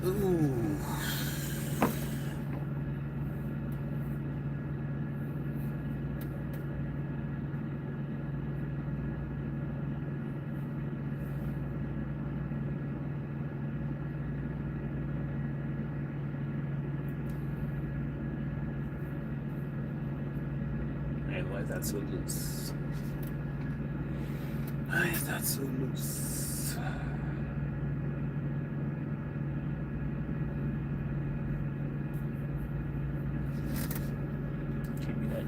Ooh. Man, why is that so loose? Why is that so loose? Give me that.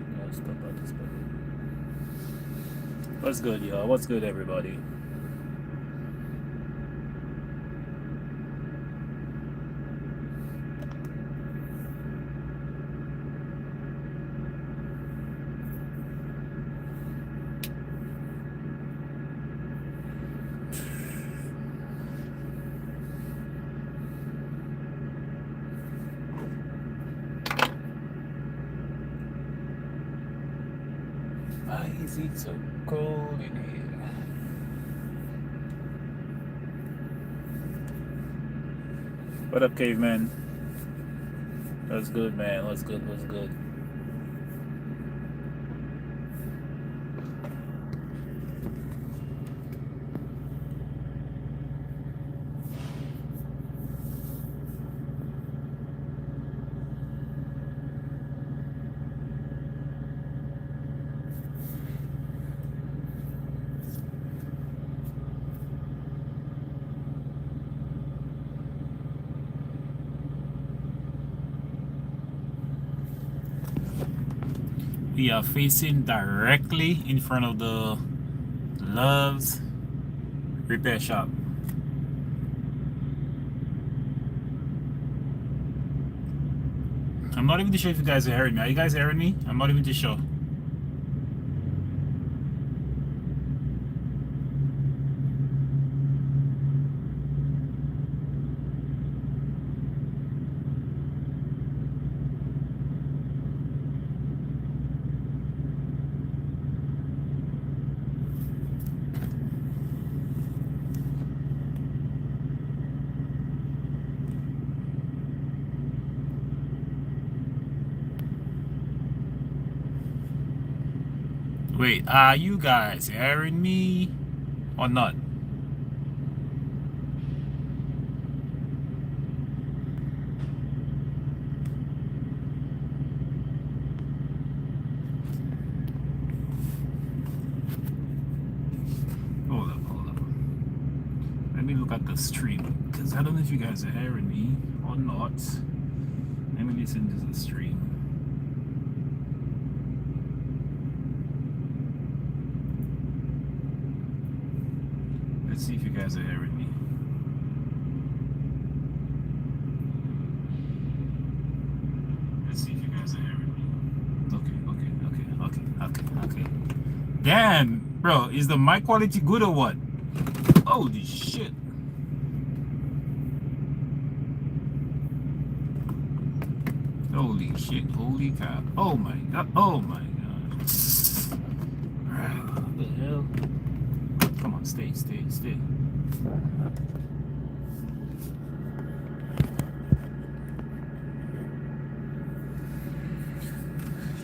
No, stop at this point. What's good, y'all? What's good, everybody? Why is it so cold in here? What up, caveman? What's good, man? What's good? We are facing directly in front of the Love's repair shop. I'm not even too sure if you guys are hearing me. Are you guys hearing me? I'm not even too sure. Wait, are you guys hearing me or not? Hold up. Let me look at the stream because I don't know if you guys are hearing me or not. Let me listen to the stream. Let's see if you guys are hearing me. Let's see if you guys are hearing me. Okay. Damn, bro, is the mic quality good or what? Holy shit. Holy shit, holy cow. Oh my god. What the hell? Come on, stay.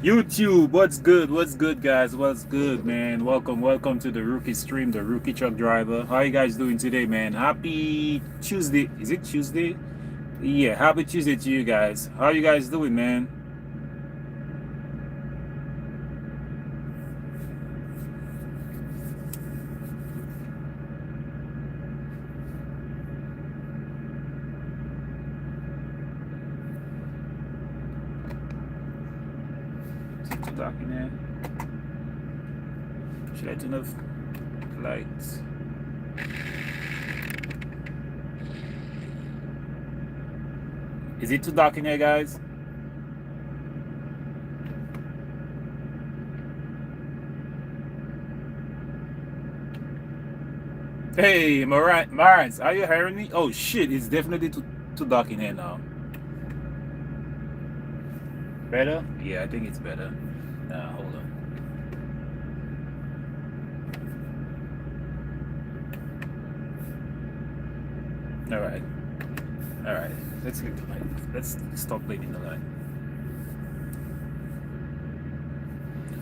YouTube, what's good? What's good, guys? What's good, man? Welcome to the rookie stream, the rookie truck driver. How you guys doing today, man? Happy Tuesday. Is it Tuesday? Yeah, happy Tuesday to you guys. How you guys doing, man? Is it too dark in there? Should I turn off lights? Is it too dark in here, guys? Hey, Marans, are you hearing me? Oh shit, it's definitely too dark in here now. Better? Yeah, I think it's better. Hold on. Alright. Alright. Let's get the light. Let's stop blading the light.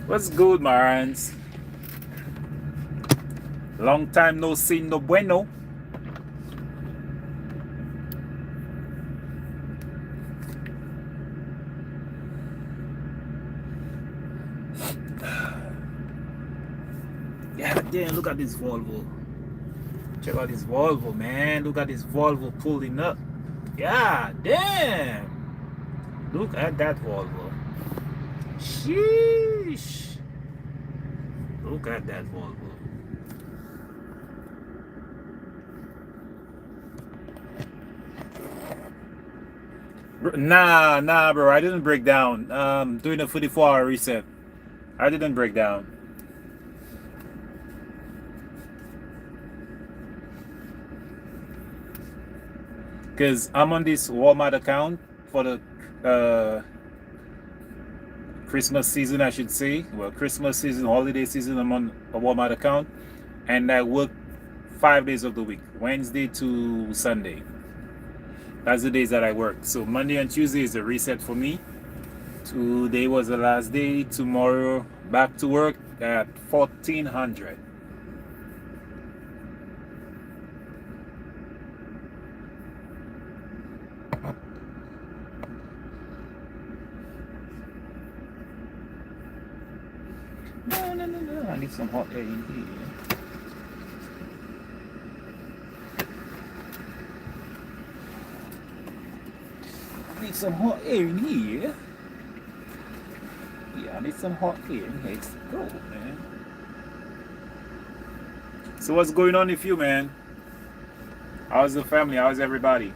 What's good, Marans? Long time no see, no bueno. Yeah, damn, look at this Volvo. Check out this Volvo, man. Look at this Volvo pulling up. Yeah, damn. Look at that Volvo. Sheesh. Look at that Volvo. Nah, bro. I didn't break down. Doing a 44-hour reset. I didn't break down. Because I'm on this Walmart account for the Christmas season, I should say. Well, Christmas season, holiday season, I'm on a Walmart account. And I work 5 days of the week, Wednesday to Sunday. That's the days that I work. So Monday and Tuesday is a reset for me. Today was the last day. Tomorrow, back to work at 1400. No. I need some hot air in here. Need some hot air in here. Yeah, I need some hot air in here. Let's go, man. So what's going on with you, man? How's the family? How's everybody?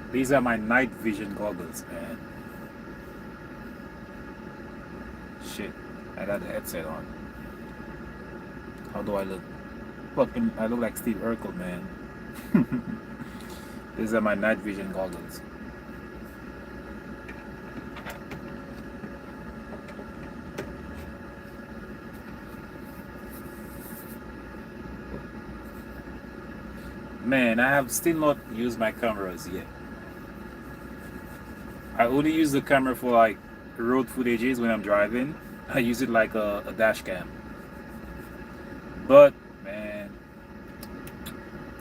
These are my night vision goggles, man. Shit, I got the headset on. How do I look? Fucking, I look like Steve Urkel, man. These are my night vision goggles. Man, I have still not used my cameras yet. I only use the camera for like road footages when I'm driving. I use it like a dash cam. But man,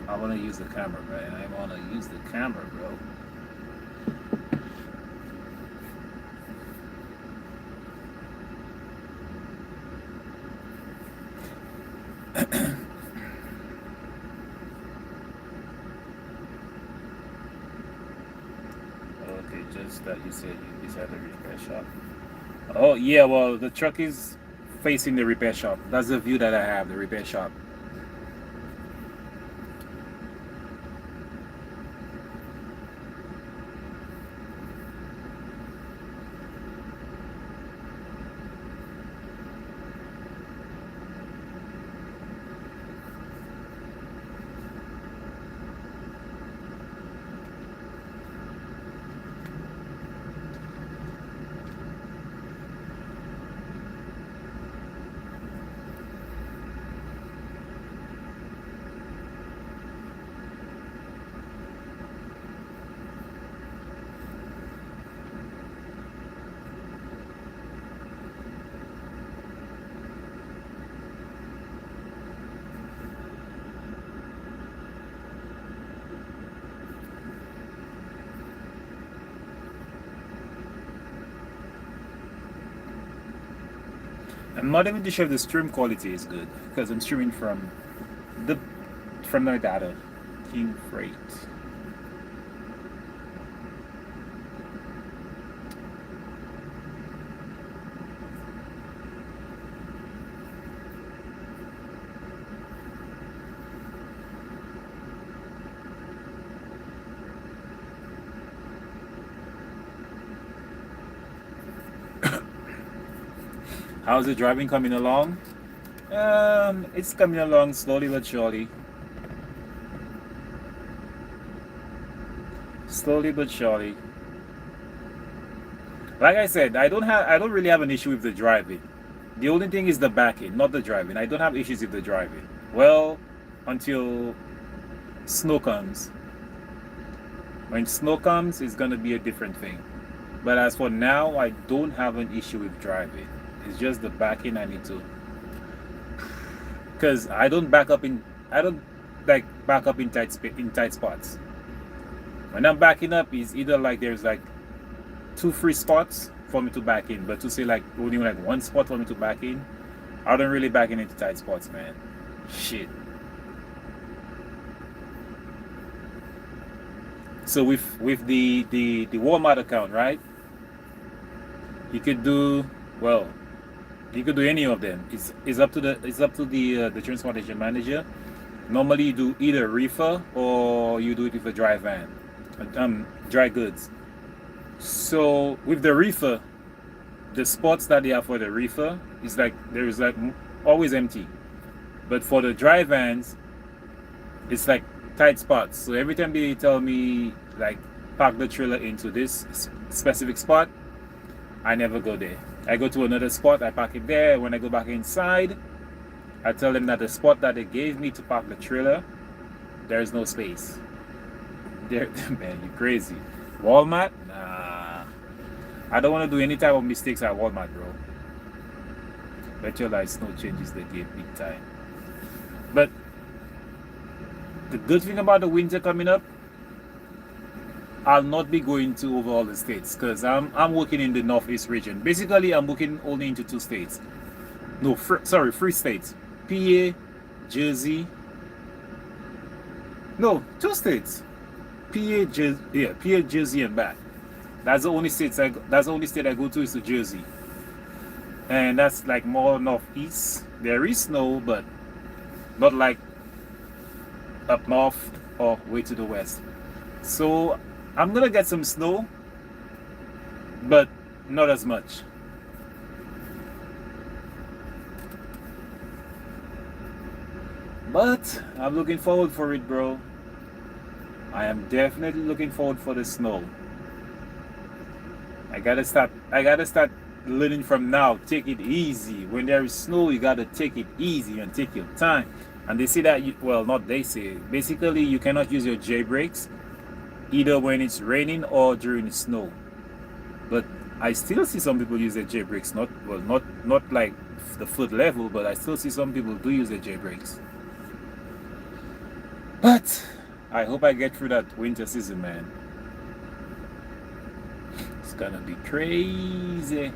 I want to use the camera, man. I want to use the camera, bro. That you said you at the repair shop. Oh yeah, well the truck is facing the repair shop. That's the view that I have, the repair shop. I'm not even too sure if the stream quality is good because I'm streaming the from my data. King Freight. How's the driving coming along? It's coming along slowly but surely. Slowly but surely. Like I said, I don't really have an issue with the driving. The only thing is the backing, not the driving. I don't have issues with the driving. Well, until snow comes. When snow comes, it's gonna be a different thing. But as for now, I don't have an issue with driving. It's just the backing I need to, because I don't like back up in tight spots. When I'm backing up, it's either like there's like 2 free spots for me to back in, but to say like only like 1 spot for me to back in, I don't really back in into tight spots, man. Shit. So with the Walmart account, right? You could do, well, you could do any of them. It's up to the transportation manager. Normally you do either reefer or you do it with a dry van, dry goods. So with the reefer, the spots that they have for the reefer is like there is like always empty, but for the dry vans, it's like tight spots. So every time they tell me like park the trailer into this specific spot, I never go there. I go to another spot, I park it there. When I go back inside, I tell them that the spot that they gave me to park the trailer, there is no space. There, man, you crazy. Walmart? Nah. I don't want to do any type of mistakes at Walmart, bro. Bet your life snow changes the game big time. But the good thing about the winter coming up, I'll not be going to over all the states because I'm working in the Northeast region. Basically, I'm working only into 2 states. No, 3 states. PA, Jersey. No, 2 states. PA, Jersey, and back. That's the only state I go to is to Jersey, and that's like more northeast. There is snow, but not like up north or way to the west. So I'm gonna get some snow, but not as much. But I'm looking forward for it, bro. I am definitely looking forward for the snow. I gotta start learning from now. Take it easy. When there is snow, you gotta take it easy and take your time. And they say that well, not they say. Basically, you cannot use your J brakes either when it's raining or during the snow. But I still see some people use their J brakes. Not like the foot level, but I still see some people do use their J brakes. But I hope I get through that winter season, man. It's gonna be crazy.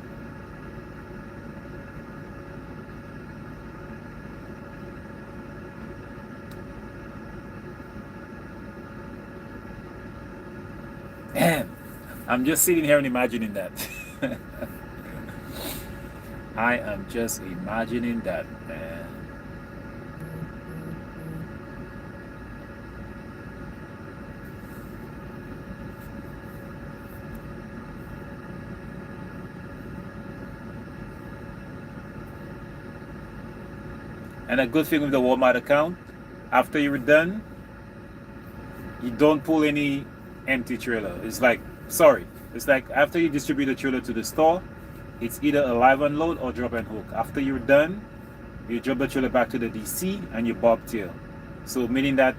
Man, I'm just sitting here and imagining that. I am just imagining that, man. And a good thing with the Walmart account, after you're done, you don't pull any empty trailer. It's like after you distribute the trailer to the store, it's either a live unload or drop and hook. After you're done, you drop the trailer back to the DC and you bobtail. So meaning that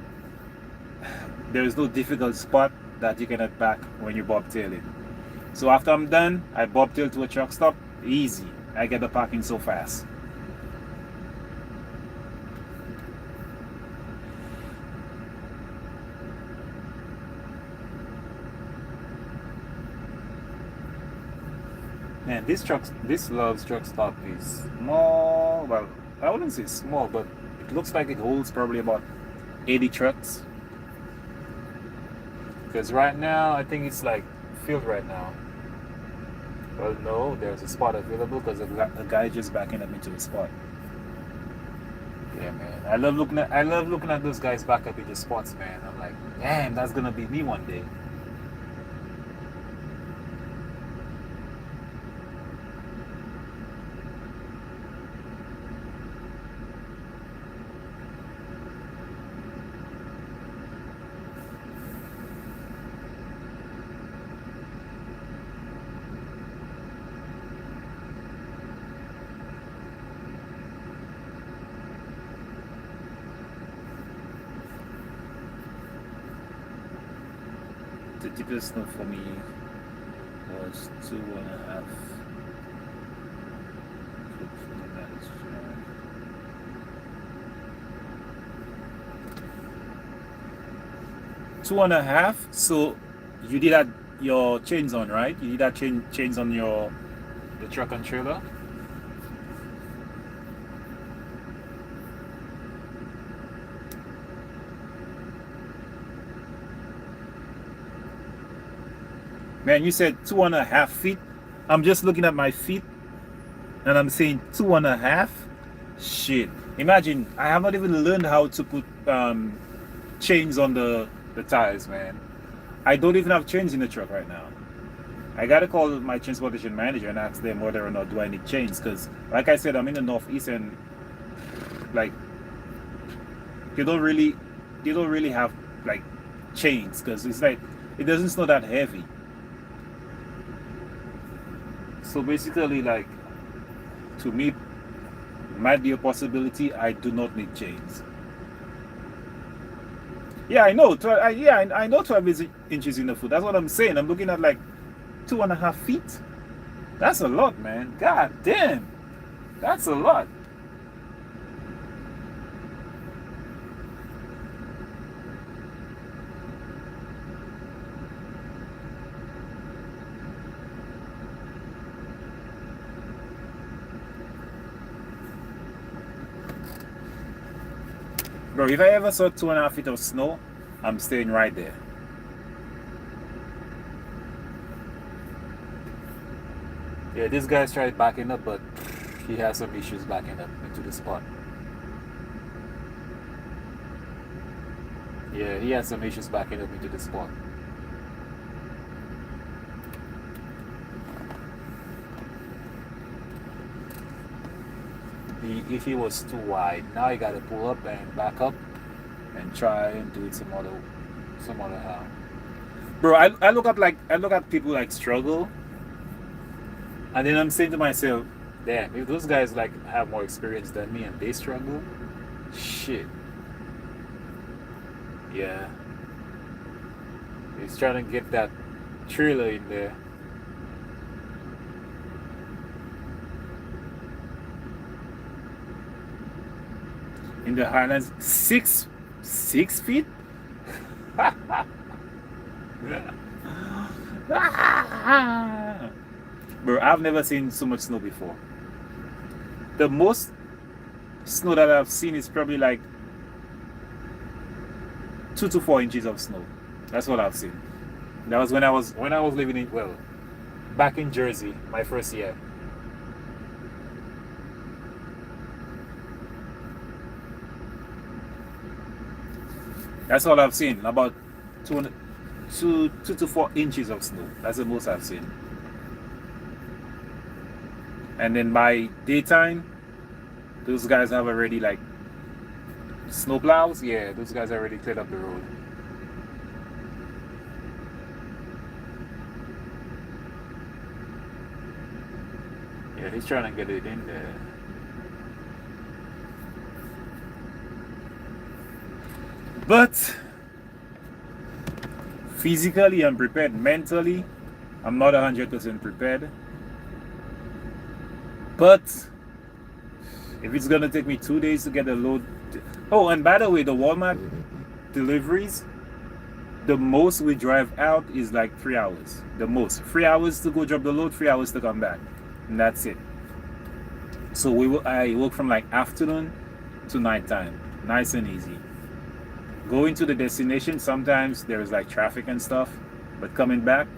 there is no difficult spot that you cannot back when you're bobtailing. So after I'm done, I bobtail to a truck stop. Easy. I get the parking so fast. Man, this Love's truck stop is small. Well, I wouldn't say small, but it looks like it holds probably about 80 trucks. Because right now, I think it's like filled right now. Well, no, there's a spot available because a guy just backing up into the spot. Yeah, man. I love looking at those guys back up in the spots, man. I'm like, damn, that's gonna be me one day. The deepest snow for me was 2.5 foot from the max. 2.5. So you did that your chains on, right? You did that chains on the truck and trailer. Man, you said 2.5 feet. I'm just looking at my feet and I'm saying 2.5. Shit. Imagine, I have not even learned how to put chains on the tires, man. I don't even have chains in the truck right now. I gotta call my transportation manager and ask them whether or not do I need chains, because like I said, I'm in the Northeast and like they don't really have like chains, because it's like it doesn't snow that heavy. So basically, like, to me, might be a possibility. I do not need chains. Yeah, I know. I know 12 inches in the foot. That's what I'm saying. I'm looking at like 2.5 feet. That's a lot, man. God damn, that's a lot. Bro, if I ever saw 2.5 feet of snow, I'm staying right there. Yeah, this guy's tried backing up, but he has some issues backing up into the spot. Yeah, he has some issues backing up into the spot. If he was too wide, now you gotta pull up and back up and try and do it some other how. Bro, I look at people like struggle, and then I'm saying to myself, damn, if those guys like have more experience than me and they struggle, shit. Yeah. He's trying to get that trailer in there. In the Highlands, 6 feet. Bro, I've never seen so much snow before. The most snow that I've seen is probably like 2 to 4 inches of snow. That's what I've seen. That was when I was living in, well, back in Jersey, my first year. That's all I've seen. About 2 to 4 inches of snow. That's the most I've seen. And then by daytime, those guys have already like snow plows. Yeah, those guys already cleared up the road. Yeah, he's trying to get it in there. But physically I'm prepared. Mentally, I'm not 100% prepared. But if it's gonna take me 2 days to get a load. Oh, and by the way, the Walmart deliveries, the most we drive out is like 3 hours. The most. 3 hours to go drop the load, 3 hours to come back. and that's it. So I work from like afternoon to nighttime, nice and easy. Going to the destination, sometimes there's like traffic and stuff, but coming back,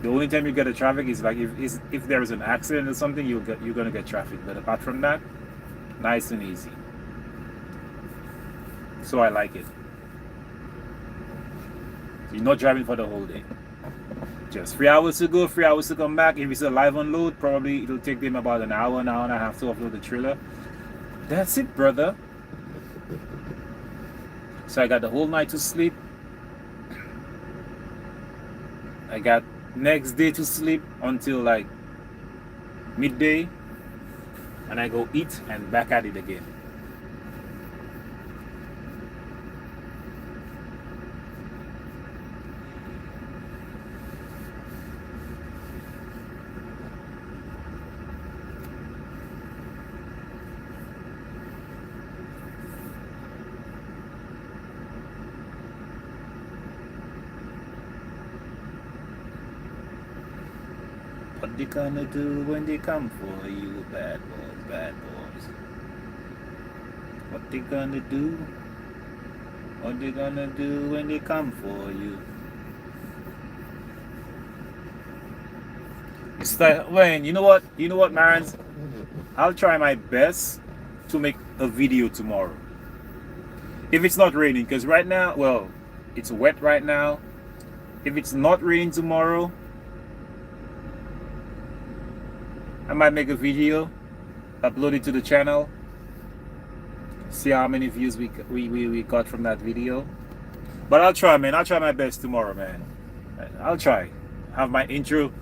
the only time you get a traffic is like if there is an accident or something, you're gonna get traffic. But apart from that, nice and easy. So I like it. So you're not driving for the whole day. Just 3 hours to go, 3 hours to come back. If it's a live unload, probably it'll take them about an hour and a half to offload the trailer. That's it, brother. So I got the whole night to sleep. I got next day to sleep until like midday, and I go eat and back at it again. What they gonna do when they come for you, bad boys, bad boys? What they gonna do? What they gonna do when they come for you? It's like, Wayne, you know what, man? I'll try my best to make a video tomorrow. If it's not raining, because right now, well, it's wet right now. If it's not raining tomorrow, I might make a video, upload it to the channel, see how many views we got from that video. But I'll try, man. I'll try my best tomorrow, man. I'll try. Have my intro.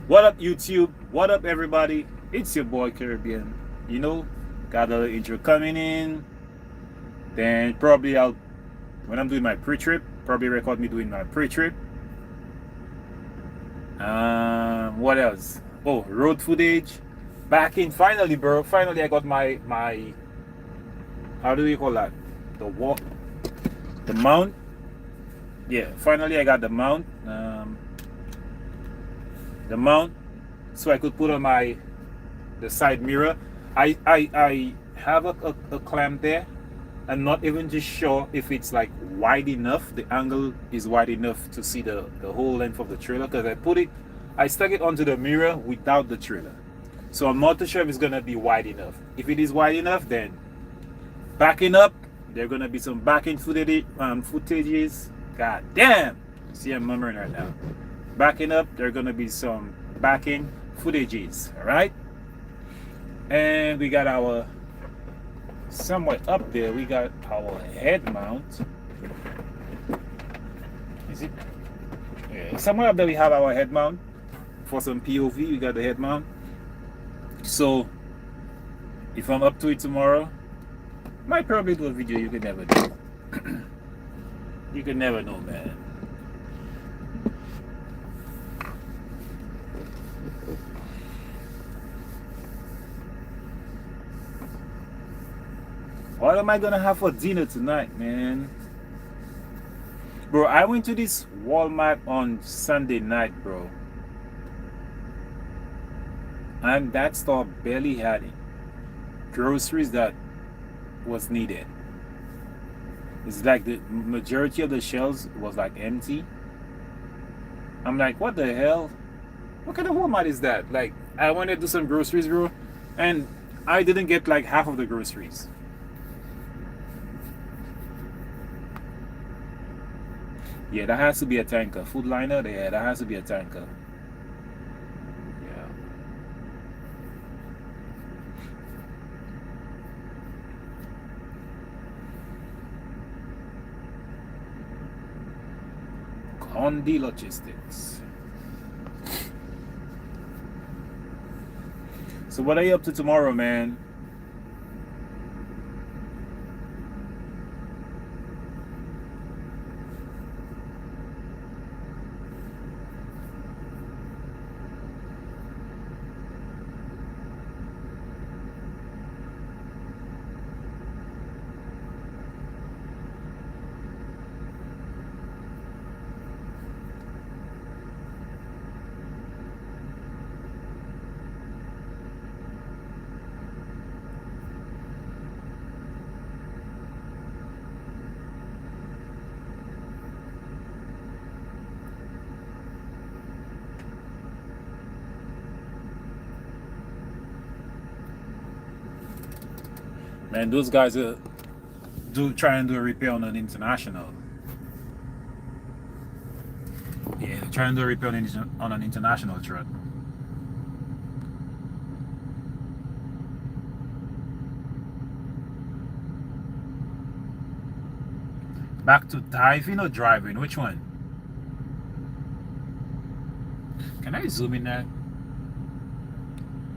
What up, YouTube? What up, everybody? It's your boy Caribbean. You know, got a intro coming in. Then probably when I'm doing my pre-trip, probably record me doing my pre-trip. What else? Oh, road footage. Back in finally, bro. Finally, I got my how do we call that? The mount. Yeah, finally I got the mount. The mount, so I could put on the side mirror. I have a clamp there. I'm not even just sure if it's like wide enough. The angle is wide enough to see the whole length of the trailer, because I stuck it onto the mirror without the trailer. So I'm not too sure if it's gonna be wide enough. If it is wide enough, then backing up, there are gonna be some backing footages. God damn! See, I'm murmuring right now. Backing up, there are gonna be some backing footages. All right. And we got our somewhere up there. We got our head mount. Is it? Yeah, somewhere up there we have our head mount. For some POV, we got the head mount. So if I'm up to it tomorrow, might probably do a video. You can never know. You can never know, man. What am I gonna have for dinner tonight, man? Bro, I went to this Walmart on Sunday night, bro. And that store barely had groceries that was needed. It's like the majority of the shelves was like empty. I'm like, what the hell? What kind of Walmart is that? Like, I wanted to do some groceries, bro, and I didn't get like half of the groceries. Yeah, that has to be a tanker. Food liner, yeah, that has to be a tanker. On the logistics. So what are you up to tomorrow, man? Man, those guys are try and do a repair on an international. Yeah, they're trying to do a repair on an international truck. Back to driving or driving? Which one? Can I zoom in that?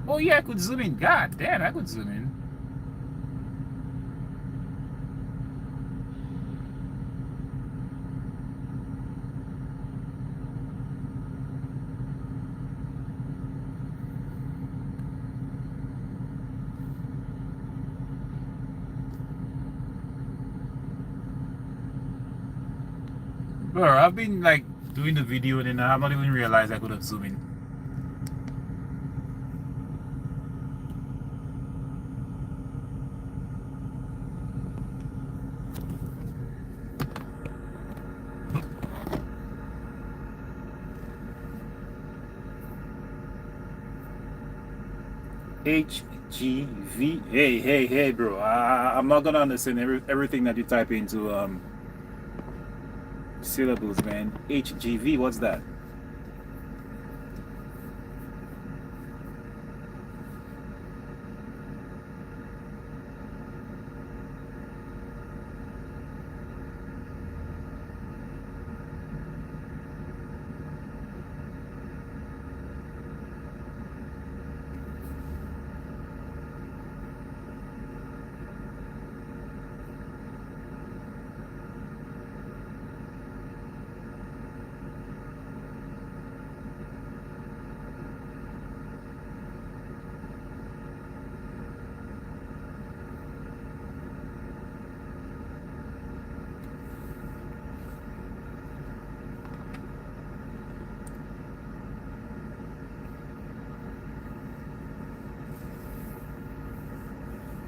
Oh yeah, I could zoom in. God damn, I could zoom in. Bro, I've been like doing the video and then I've not even realized I could have zoomed in. HGV. Hey, bro. I'm not gonna understand everything that you type into syllables, man. HGV, what's that?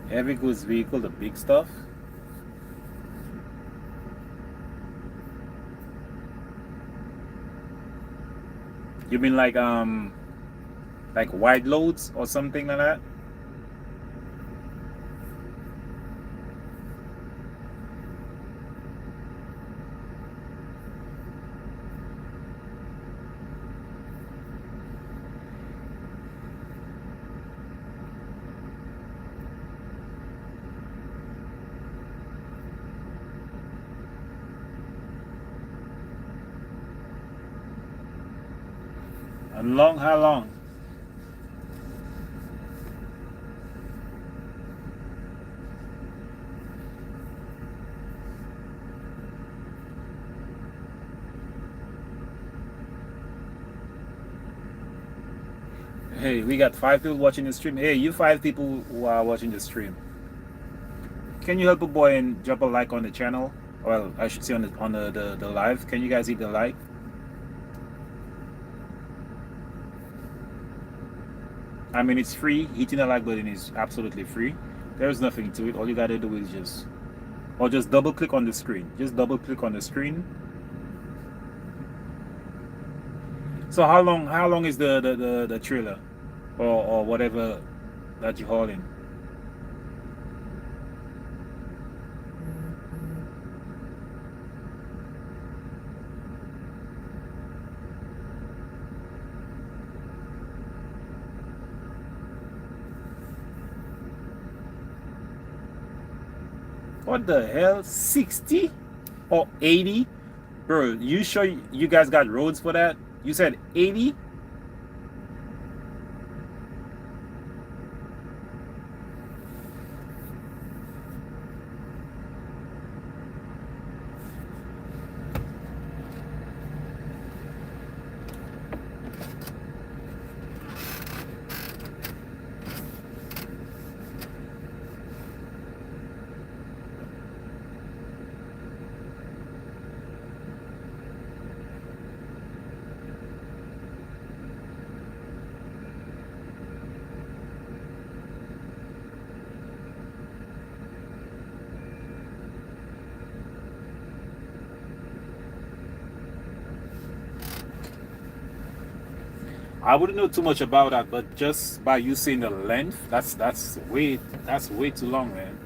Heavy goods vehicle, the big stuff. You mean like wide loads or something like that? And long, how long? Hey, we got 5 people watching the stream. Hey, you 5 people who are watching the stream, can you help a boy and drop a like on the channel? Well, I should say on the live. Can you guys hit the like? I mean, it's free. Hitting the like button is absolutely free. There's nothing to it. All you gotta do is just double click on the screen. Just double click on the screen. So how long is the trailer or whatever that you're hauling? What the hell? 60 or 80? Bro, you sure you guys got roads for that? You said 80? I wouldn't know too much about that, but just by you saying the length, that's way too long, man.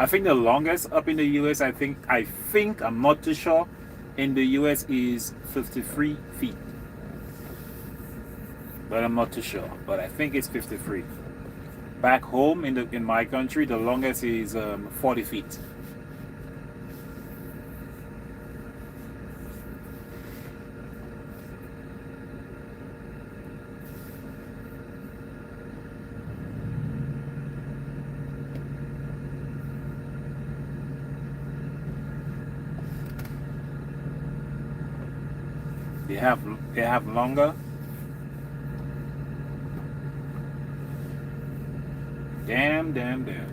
I think the longest up in the US, I think I'm not too sure, in the US is 53 feet. But I'm not too sure. But I think it's 53. Back home in my country, the longest is 40 feet. They have longer. Damn, damn, damn.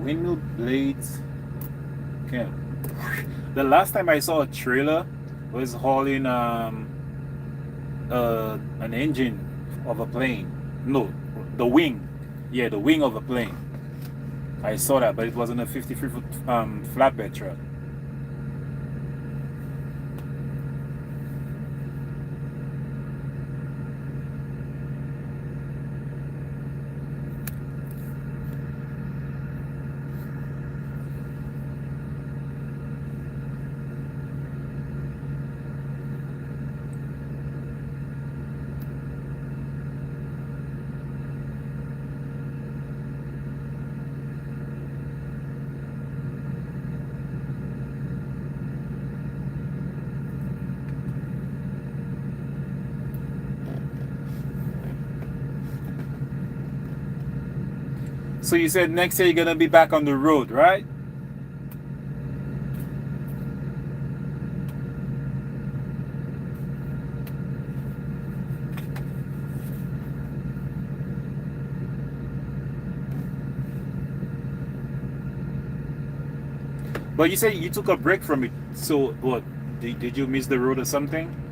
Windmill blades. Okay. The last time I saw a trailer was hauling an engine of a plane. No, the wing. Yeah, the wing of a plane. I saw that, but it wasn't a 53-foot flatbed truck. So you said next year you're gonna be back on the road, right? But you said you took a break from it. So what? Did you miss the road or something?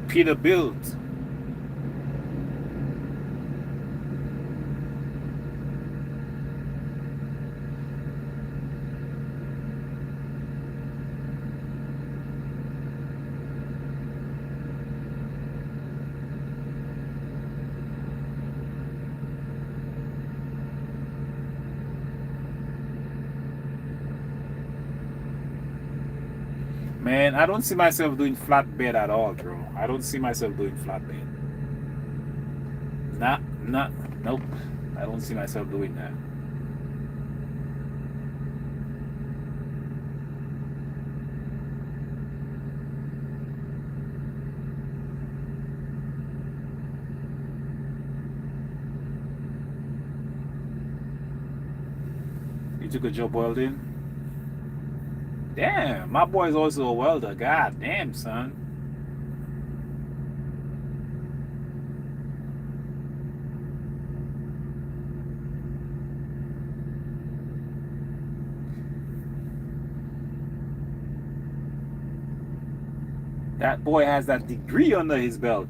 Peterbilt. Man, I don't see myself doing flatbed at all, bro. I don't see myself doing flatbed. Nope. I don't see myself doing that. You took a job welding? Damn, my boy's also a welder. God damn, son. That boy has that degree under his belt.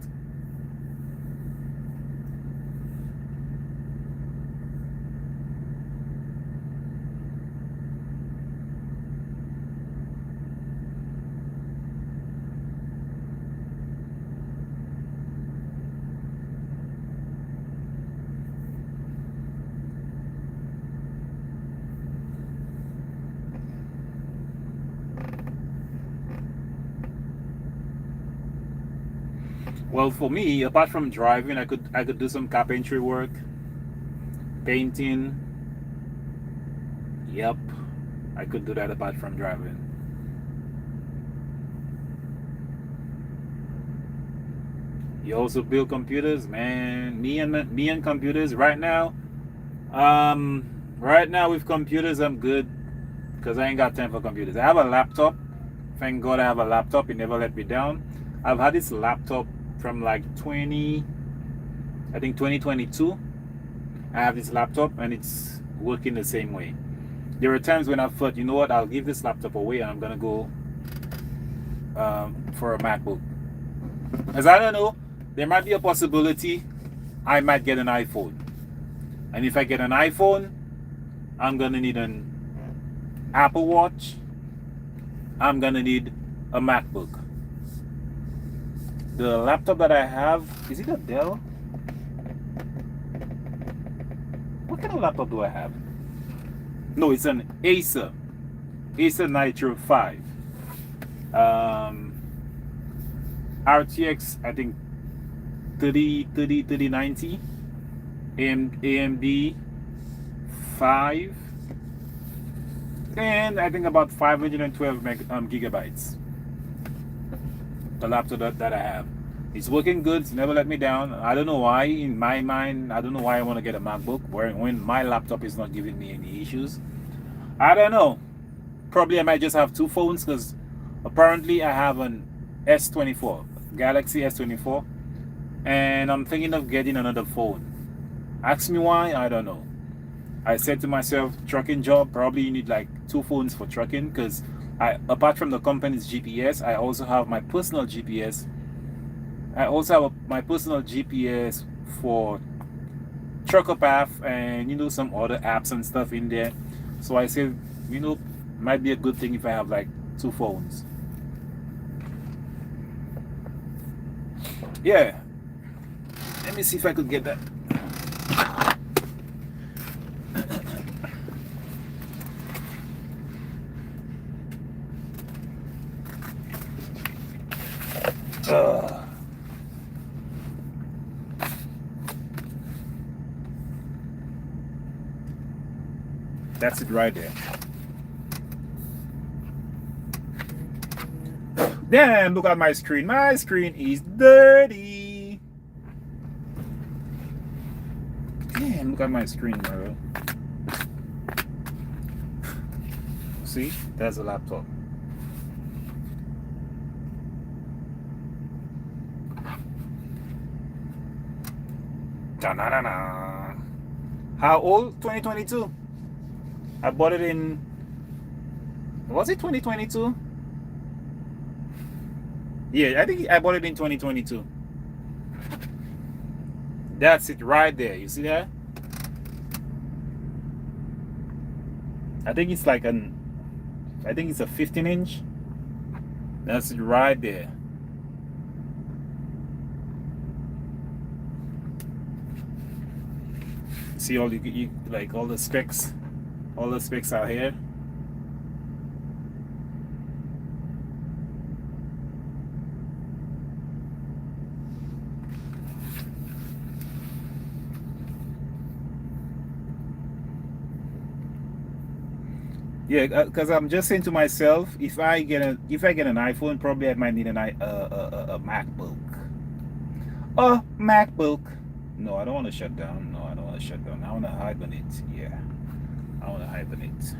Well, for me, apart from driving, I could do some carpentry work, painting. Yep, I could do that apart from driving. You also build computers, man. Me and computers right now. Right now with computers, I'm good because I ain't got time for computers. I have a laptop. Thank God I have a laptop. It never let me down. I've had this laptop from like 2022. I have this laptop and it's working the same way. There were times when I thought, you know what, I'll give this laptop away and I'm gonna go for a MacBook. Because I don't know, there might be a possibility I might get an iPhone. And if I get an iPhone, I'm gonna need an Apple Watch. I'm gonna need a MacBook. The laptop that I have, is it a Dell? What kind of laptop do I have? No, it's an Acer Nitro 5. RTX, I think 3090. AMD 5. And I think about 512 gigabytes. The laptop that I have. It's working good. It's never let me down. I don't know why. In my mind, I don't know why I want to get a MacBook when my laptop is not giving me any issues. I don't know. Probably I might just have two phones because apparently I have an S24, Galaxy S24, and I'm thinking of getting another phone. Ask me why, I don't know. I said to myself, trucking job, probably you need like two phones for trucking because apart from the company's GPS, I also have my personal GPS. I also have my personal GPS for Trucker Path and some other apps and stuff in there. So I said, might be a good thing if I have like two phones. Yeah. Let me see if I could get that. That's it right there. Damn, look at my screen. My screen is dirty. Damn, look at my screen, bro. See? That's a laptop. Da-na-na-na. How old? 2022. I bought it in... Was it 2022? Yeah, I think I bought it in 2022. That's it right there. You see that? I think it's like I think it's a 15-inch. That's it right there. See all like all the specs out here. Yeah, because I'm just saying to myself, if I get an iPhone, probably I might need a MacBook. A MacBook. No, I don't want to shut down. No, I don't want to shut down. I want to hibernate. Yeah, I want to hibernate.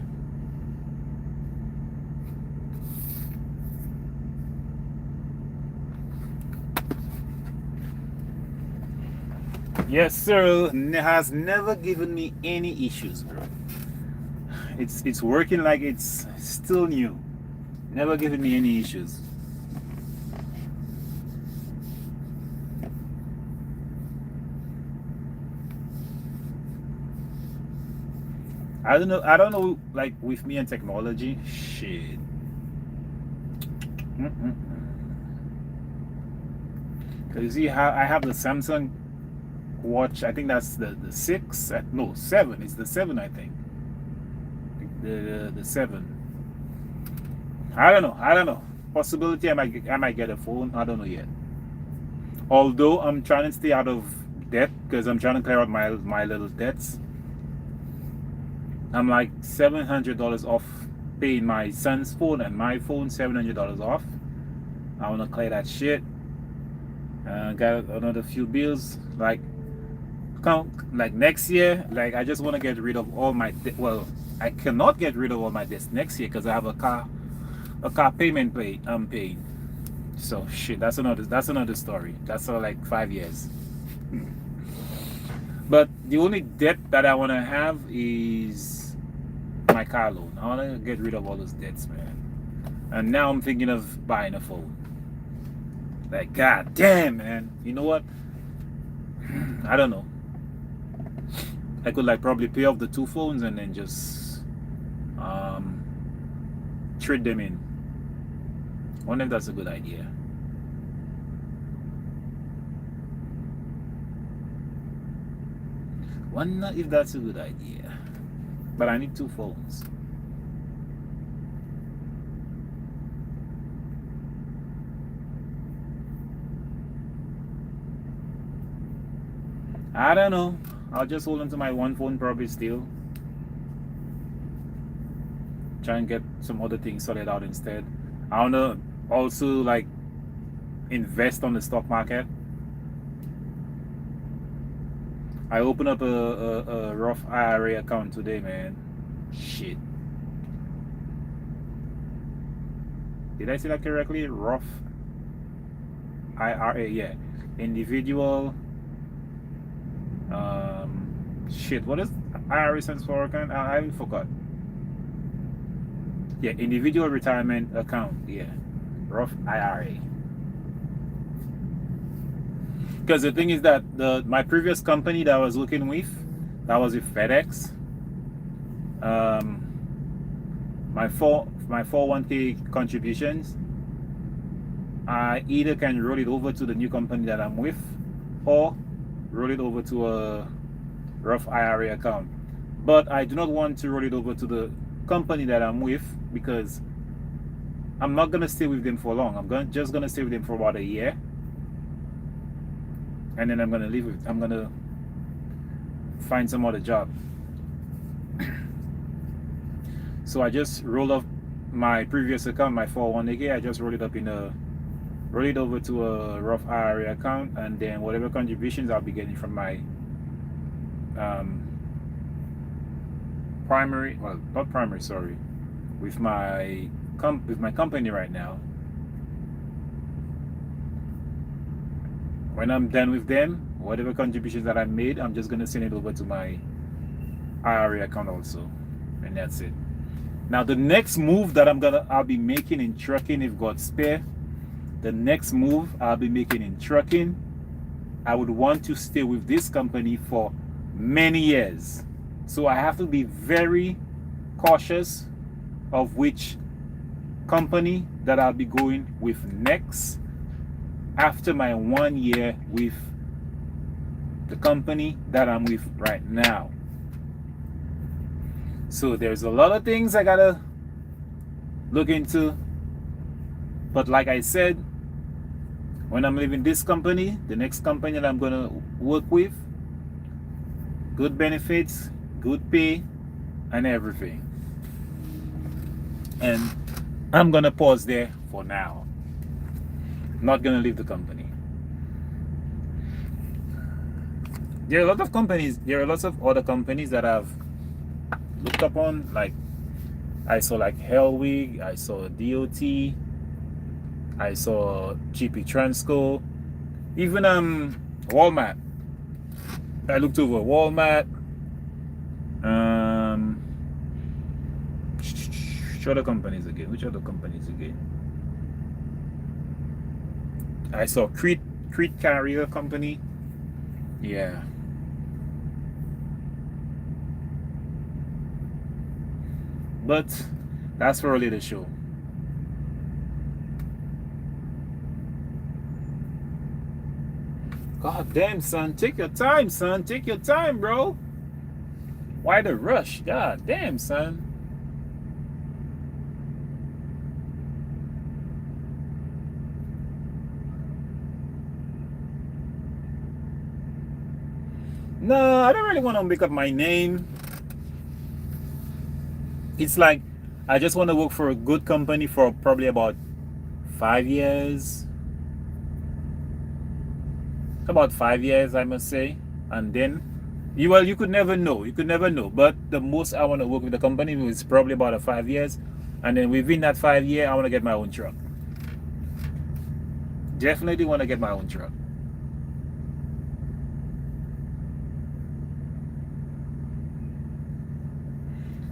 Yes, sir. Has never given me any issues, bro. It's working like it's still new. Never given me any issues. I don't know, like with me and technology, shit. Cause you see how I have the Samsung watch. I think that's the 6. No, 7. It's the 7, I think. The 7. I don't know. Possibility I might get a phone. I don't know yet. Although I'm trying to stay out of debt because I'm trying to clear out my little debts. I'm like $700 off paying my son's phone and my phone, $700 off. I want to clear that shit. Got another few bills. Like next year, like I just want to get rid of all my well, I cannot get rid of all my debts next year because I have a car payment I'm paying. So shit, that's another story. That's for like 5 years. But the only debt that I want to have is my car loan. I want to get rid of all those debts, man. And now I'm thinking of buying a phone. Like, god damn, man. You know what? I don't know. I could like probably pay off the 2 phones and then just trade them in. I wonder if that's a good idea. Wonder if that's a good idea. But I need 2 phones. I don't know. I'll just hold on to my 1 phone probably still. Try and get some other things sorted out instead. I wanna also like invest on the stock market. I opened up a Roth IRA account today, man. Shit. Did I say that correctly? Roth IRA, yeah. Individual. Shit. What is IRA stands for again? I even forgot. Yeah, individual retirement account. Yeah, Roth IRA. Because the thing is that my previous company that I was working with, that was with FedEx. My 401k contributions, I either can roll it over to the new company that I'm with, or roll it over to a Roth IRA account. But I do not want to roll it over to the company that I'm with because I'm not gonna stay with them for long. I'm just gonna stay with them for about a year, and then I'm gonna leave it. I'm gonna find some other job. So I just rolled off my previous account, my 401k. I just rolled it over to a Roth IRA account, and then whatever contributions I'll be getting from my with my company right now. When I'm done with them, whatever contributions that I made, I'm just gonna send it over to my IRA account also, and that's it. Now the next move that I'll be making in trucking, if God spare, the next move I'll be making in trucking, I would want to stay with this company for many years. So I have to be very cautious of which company that I'll be going with next after my 1 year with the company that I'm with right now. So there's a lot of things I gotta look into. But like I said, when I'm leaving this company, the next company that I'm gonna work with, good benefits, good pay, and everything. And I'm gonna pause there for now. Not gonna leave the company. There are a lot of companies. There are lots of other companies that I've looked upon. Like I saw like Hellwig, I saw DOT, I saw GP Transco, even Walmart. I looked over Walmart. Which other companies again? I saw Crete Carrier Company. Yeah. But that's for a later show. God damn, son. Take your time, son. Take your time, bro. Why the rush? God damn, son. No, I don't really want to make up my name. It's like I just want to work for a good company for probably about 5 years. About 5 years, I must say. And then, you could never know. You could never know. But the most I want to work with the company is probably about 5 years. And then within that 5 year, I want to get my own truck. Definitely want to get my own truck.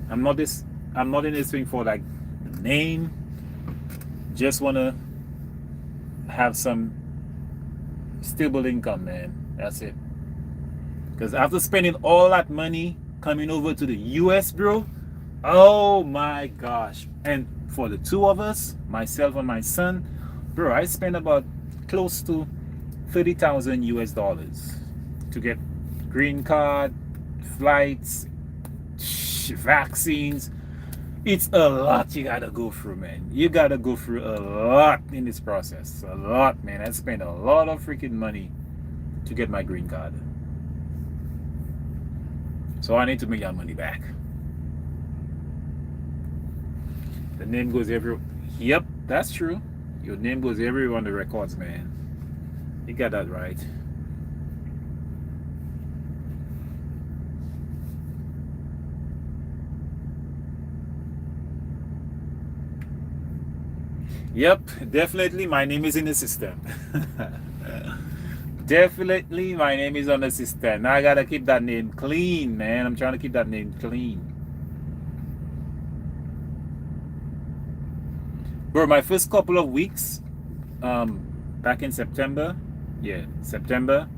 I'm not this. I'm not in this thing for like name. Just want to have some stable income, man. That's it. Because after spending all that money coming over to the US, bro, oh my gosh. And for the two of us, myself and my son, bro, I spent about close to 30,000 US dollars to get green card, flights, vaccines. It's a lot you gotta go through, man. You gotta go through a lot in this process. A lot, man. I spent a lot of freaking money to get my green card. So I need to make that money back. The name goes everywhere. Yep, that's true. Your name goes everywhere on the records, man. You got that right. Yep, definitely my name is in the system. Definitely my name is on the system. Now I gotta keep that name clean, man. I'm trying to keep that name clean. Bro, my first couple of weeks, back in September, yeah, September,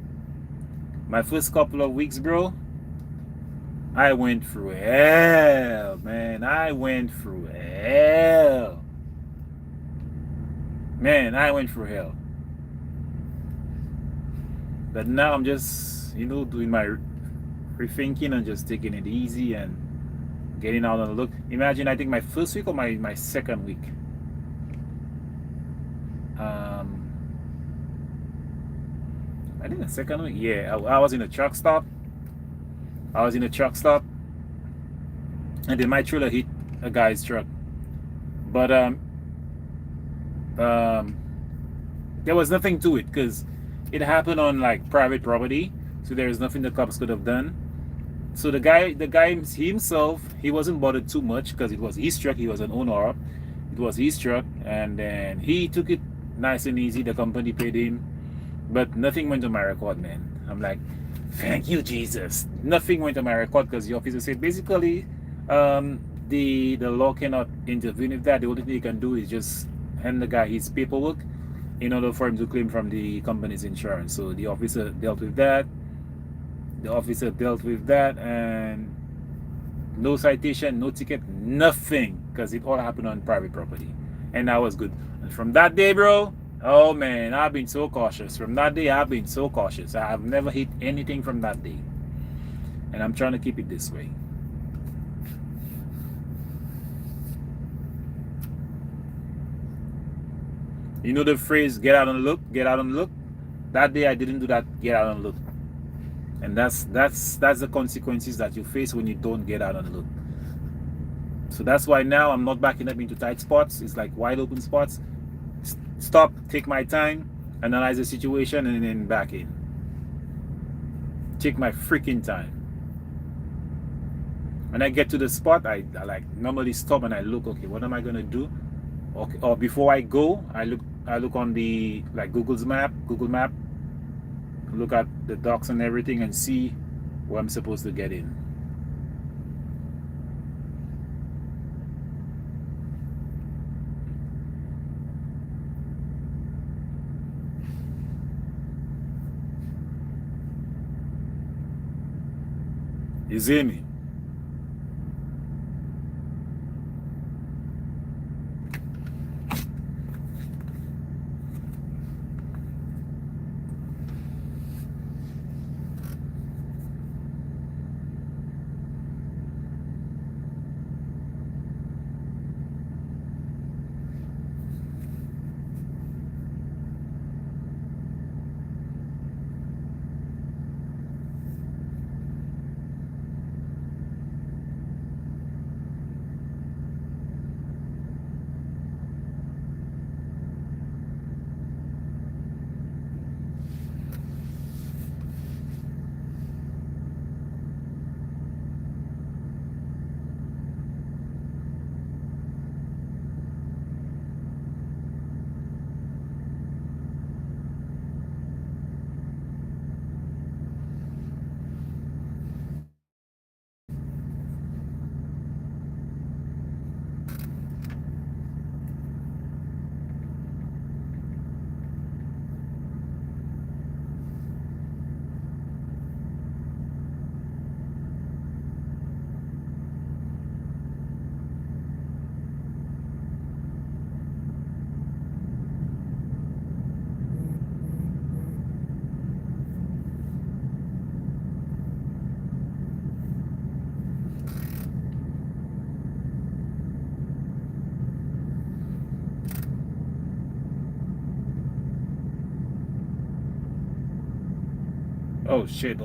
my first couple of weeks, bro, I went through hell, man. I went through hell. Man, I went through hell. But now I'm just, doing my rethinking and just taking it easy and getting out on the look. Imagine, I think my first week or my second week. I think the second week, yeah. I was in a truck stop. And then my trailer hit a guy's truck. But there was nothing to it because it happened on like private property, so there is nothing the cops could have done. So the guy himself, he wasn't bothered too much because it was his truck. He was an owner. It was his truck, and then he took it nice and easy. The company paid him, but nothing went to my record, man. I'm like, thank you, Jesus. Nothing went to my record because the officer said basically, the law cannot intervene with that. The only thing he can do is just hand the guy his paperwork in order for him to claim from the company's insurance. So the officer dealt with that. And no citation, no ticket, nothing, because it all happened on private property, and that was good. And from that day, bro, oh man, I've been so cautious. From that day, I've been so cautious. I have never hit anything from that day, and I'm trying to keep it this way. You know the phrase, get out and look, get out and look? That day I didn't do that, get out and look. And that's the consequences that you face when you don't get out and look. So that's why now I'm not backing up into tight spots. It's like wide open spots. Stop, take my time, analyze the situation, and then back in. Take my freaking time. When I get to the spot, I like normally stop and I look, okay, what am I gonna do? Okay, or before I go, I look on the like Google Map, look at the docs and everything and see where I'm supposed to get in. You see me? Oh shit.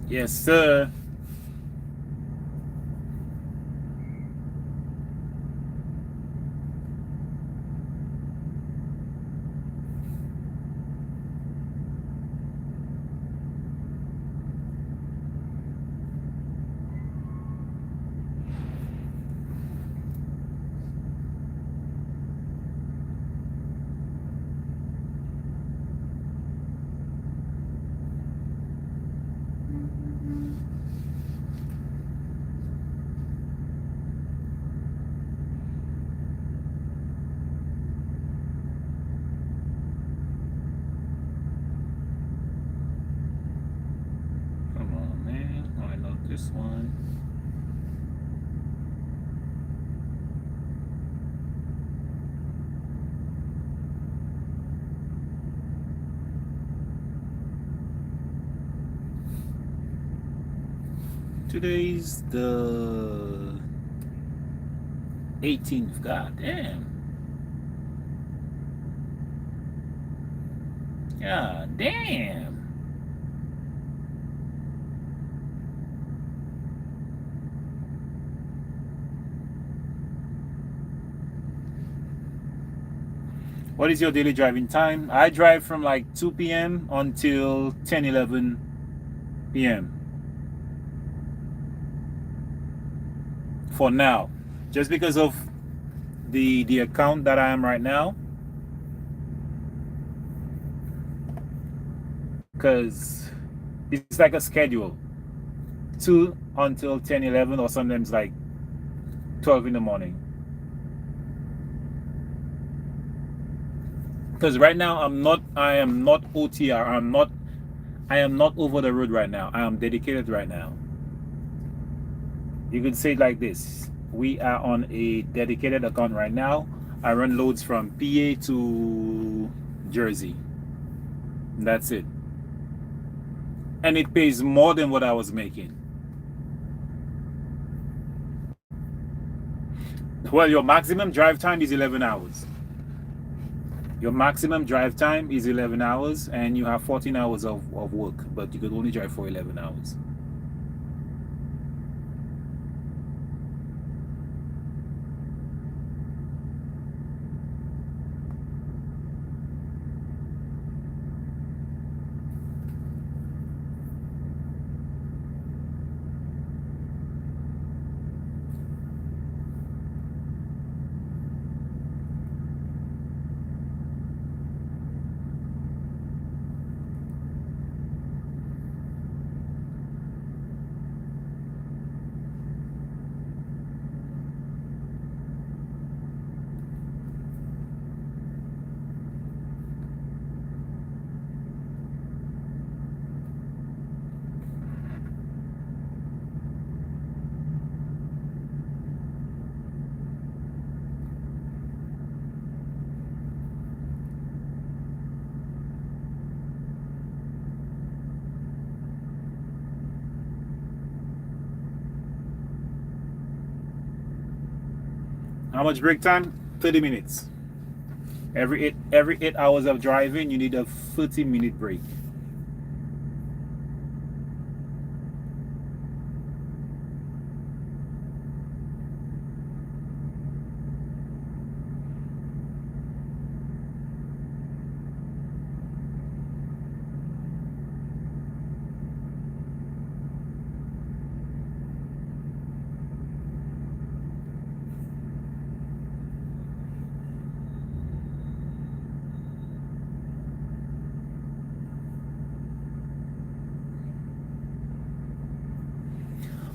Yes, sir. Come on, man. I know this one. Today's the 18th. God damn. God damn. What is your daily driving time? I drive from like 2 p.m. until 10, 11 p.m. for now. Just because of the account that I am right now. Because it's like a schedule. 2 until 10, 11, or sometimes like 12 in the morning. Because right now I am not OTR. I am not over the road right now. I am dedicated right now. You could say it like this. We are on a dedicated account right now. I run loads from PA to Jersey. That's it. And it pays more than what I was making. Well, your maximum drive time is 11 hours. Your maximum drive time is 11 hours, and you have 14 hours of work, but you could only drive for 11 hours. How much break time? 30 minutes. Every 8 hours of driving, you need a 30-minute break.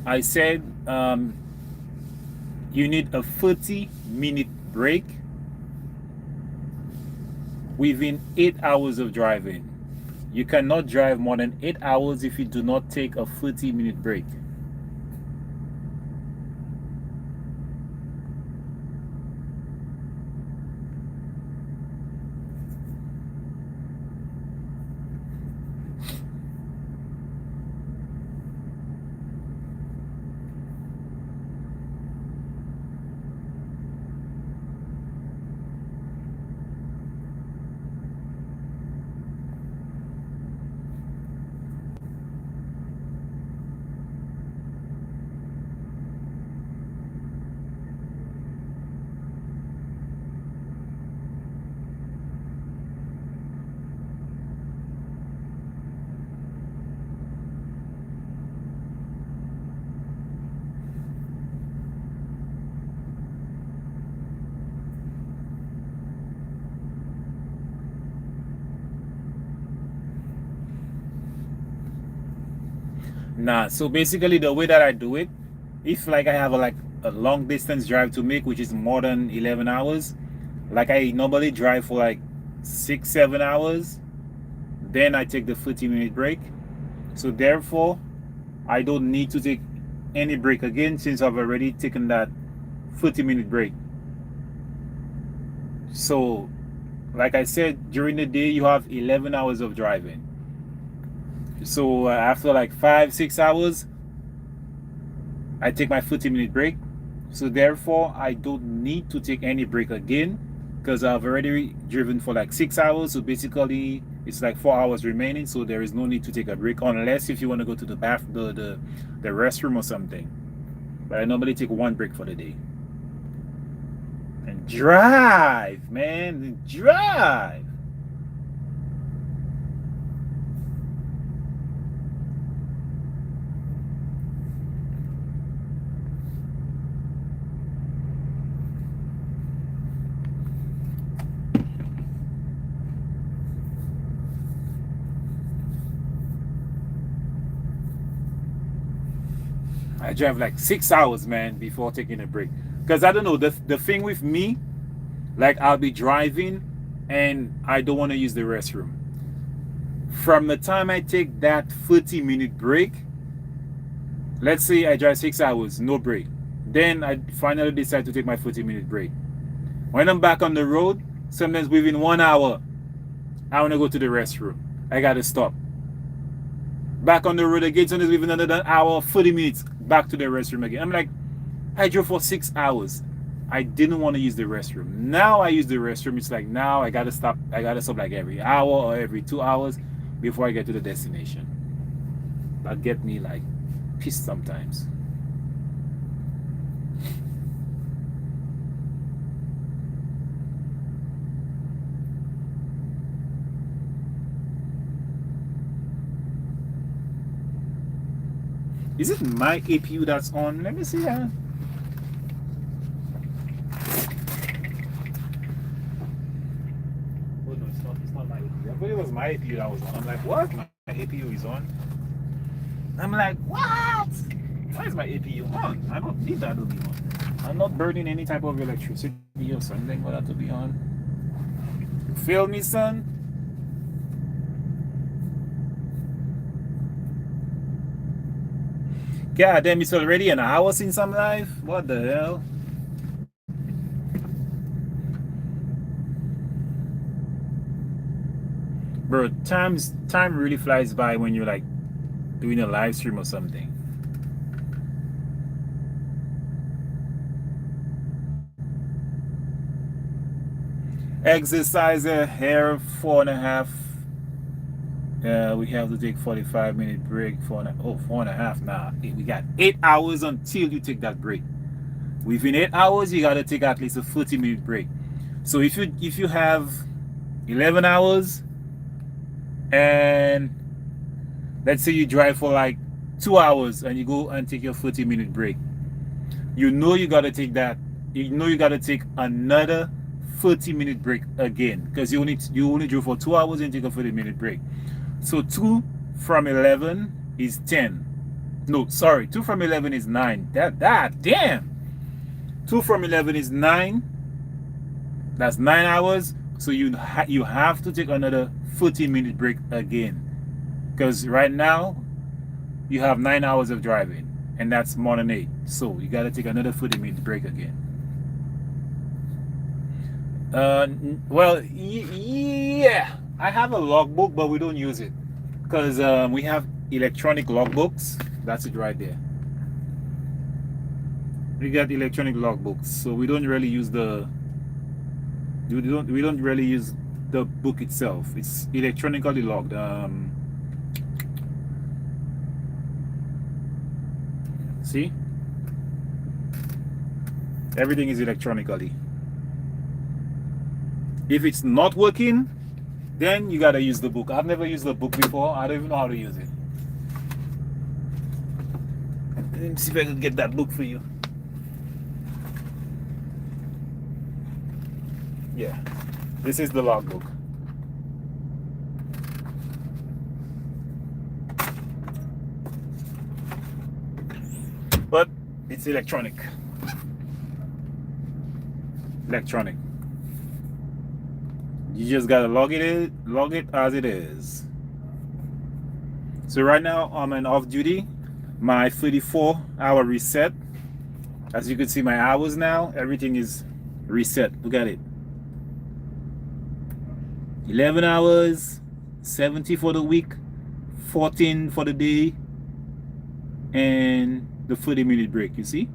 I said you need a 30-minute break within 8 hours of driving. You cannot drive more than 8 hours if you do not take a 30-minute break. Nah, so basically the way that I do it, if like I have a long distance drive to make, which is more than 11 hours, like I normally drive for like 6-7 hours, then I take the 30-minute break. So therefore I don't need to take any break again since I've already taken that 30-minute break. So like I said, during the day you have 11 hours of driving. So after like 5-6 hours I take my 30-minute break. So therefore I don't need to take any break again because I've already driven for like 6 hours. So basically it's like 4 hours remaining, so there is no need to take a break unless if you want to go to the the restroom or something. But I normally take one break for the day. And drive, man, drive. I drive like 6 hours, man, before taking a break. Because I don't know, the thing with me, like I'll be driving and I don't want to use the restroom. From the time I take that 30-minute break, let's say I drive 6 hours, no break. Then I finally decide to take my 30-minute break. When I'm back on the road, sometimes within 1 hour, I want to go to the restroom. I got to stop. Back on the road again, sometimes within another hour, 40 minutes, back to the restroom again. I'm like, I drove for 6 hours. I didn't want to use the restroom. Now I use the restroom. It's like now I gotta stop. I gotta stop like every hour or every 2 hours before I get to the destination. That get me like pissed sometimes. Is it my APU that's on? Let me see that. Oh no, it's not my APU. I thought it was my APU that was on. I'm like, what? My APU is on? I'm like, what? Why is my APU on? I don't need that to be on. I'm not burning any type of electricity or something for that to be on. You feel me, son? God damn, it's already an hour since I'm live? What the hell? Bro, time really flies by when you're like doing a live stream or something. Exerciser here, 4.5. We have to take 45-minute break. 4.5. Nah, we got 8 hours until you take that break. Within 8 hours, you gotta take at least a 30-minute break. So if you have 11 hours and let's say you drive for like 2 hours and you go and take your 30-minute break, you know you gotta take that. You know you gotta take another 30-minute break again because you only drove for 2 hours and take a 30-minute break. So 2 from 11 is 10. No, sorry, 2 from 11 is 9. That damn. 2 from 11 is 9. That's 9 hours. So you have to take another 40-minute break again, because right now you have 9 hours of driving, and that's more than 8. So you got to take another 40-minute break again. Well, yeah, I have a logbook, but we don't use it because we have electronic logbooks. That's it right there. We got electronic logbooks, so we don't really use we don't really use the book itself. It's electronically logged. See, everything is electronically. If it's not working, then you gotta use the book. I've never used the book before. I don't even know how to use it. Let me see if I can get that book for you. Yeah, this is the logbook. But it's electronic. Electronic. You just gotta log it as it is. So right now I'm on off duty. My 34-hour reset. As you can see, my hours now, everything is reset. Look at it. 11 hours, 70 for the week, 14 for the day, and the 40-minute break, you see?